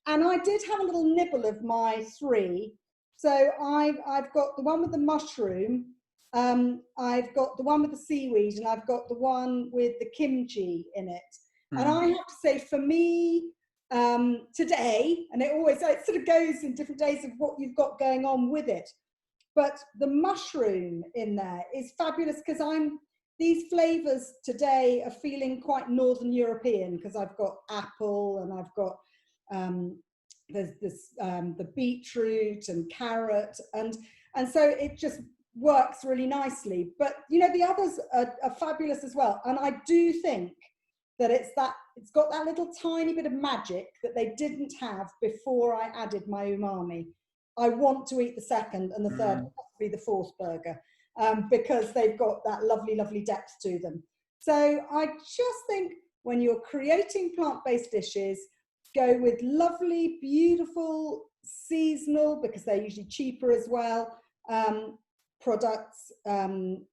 And I did have a little nibble of my three. So I've got the one with the mushroom, I've got the one with the seaweed, and I've got the one with the kimchi in it. And I have to say, for me, today, and it sort of goes in different days of what you've got going on with it, but the mushroom in there is fabulous, because these flavors today are feeling quite Northern European, because I've got apple and I've got there's this the beetroot and carrot, and so it just works really nicely. But you know, the others are fabulous as well, and I do think that it's got that little tiny bit of magic that they didn't have before I added my umami. I want to eat the second and the third, possibly the fourth burger, because they've got that lovely, lovely depth to them. So I just think when you're creating plant-based dishes, go with lovely, beautiful, seasonal, because they're usually cheaper as well, products. And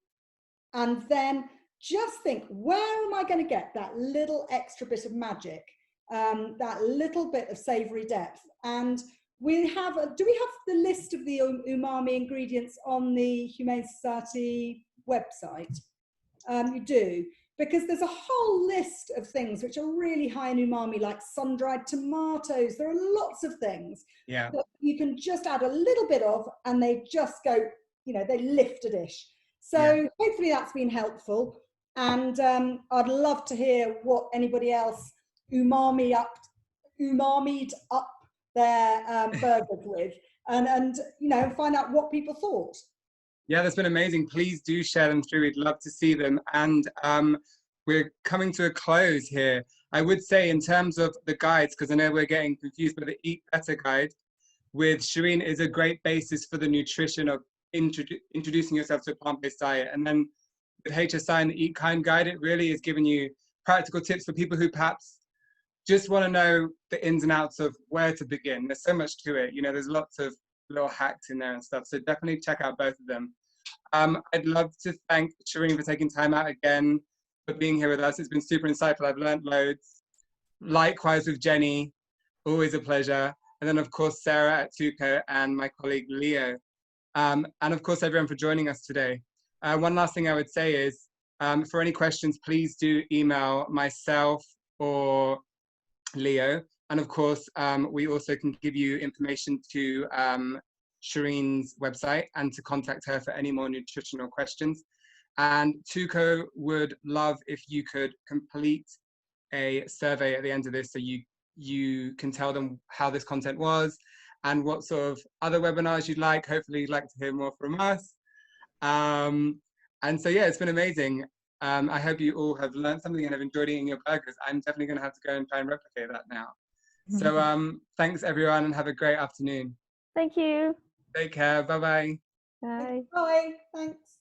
then just think, where am I going to get that little extra bit of magic, that little bit of savory depth? And do we have the list of the umami ingredients on the Humane Society website? You do, because there's a whole list of things which are really high in umami, like sun-dried tomatoes. There are lots of things that you can just add a little bit of, and they just go, you know, they lift a dish. So hopefully that's been helpful. And I'd love to hear what anybody else umamied up their burgers with, and you know, find out what people thought. Yeah, that's been amazing. Please do share them through. We'd love to see them. And we're coming to a close here. I would say, in terms of the guides, because I know we're getting confused by the Eat Better guide, with Shireen is a great basis for the nutrition of introducing yourself to a plant-based diet. And then with HSI and the Eat Kind guide, it really is giving you practical tips for people who perhaps just want to know the ins and outs of where to begin. There's so much to it. You know, there's lots of little hacks in there and stuff. So definitely check out both of them. I'd love to thank Shireen for taking time out again, for being here with us. It's been super insightful. I've learned loads. Likewise with Jenny, always a pleasure. And then of course, Sarah at TUCO and my colleague Leo. And of course, everyone for joining us today. One last thing I would say is, for any questions, please do email myself or Leo. And of course, we also can give you information to Shireen's website and to contact her for any more nutritional questions. And TUCO would love if you could complete a survey at the end of this, so you you can tell them how this content was and what sort of other webinars you'd like. Hopefully you'd like to hear more from us. And so, yeah, it's been amazing. I hope you all have learned something and have enjoyed eating your burgers. I'm definitely going to have to go and try and replicate that now. So thanks, everyone, and have a great afternoon. Thank you. Take care. Bye-bye. Bye. Bye. Thanks.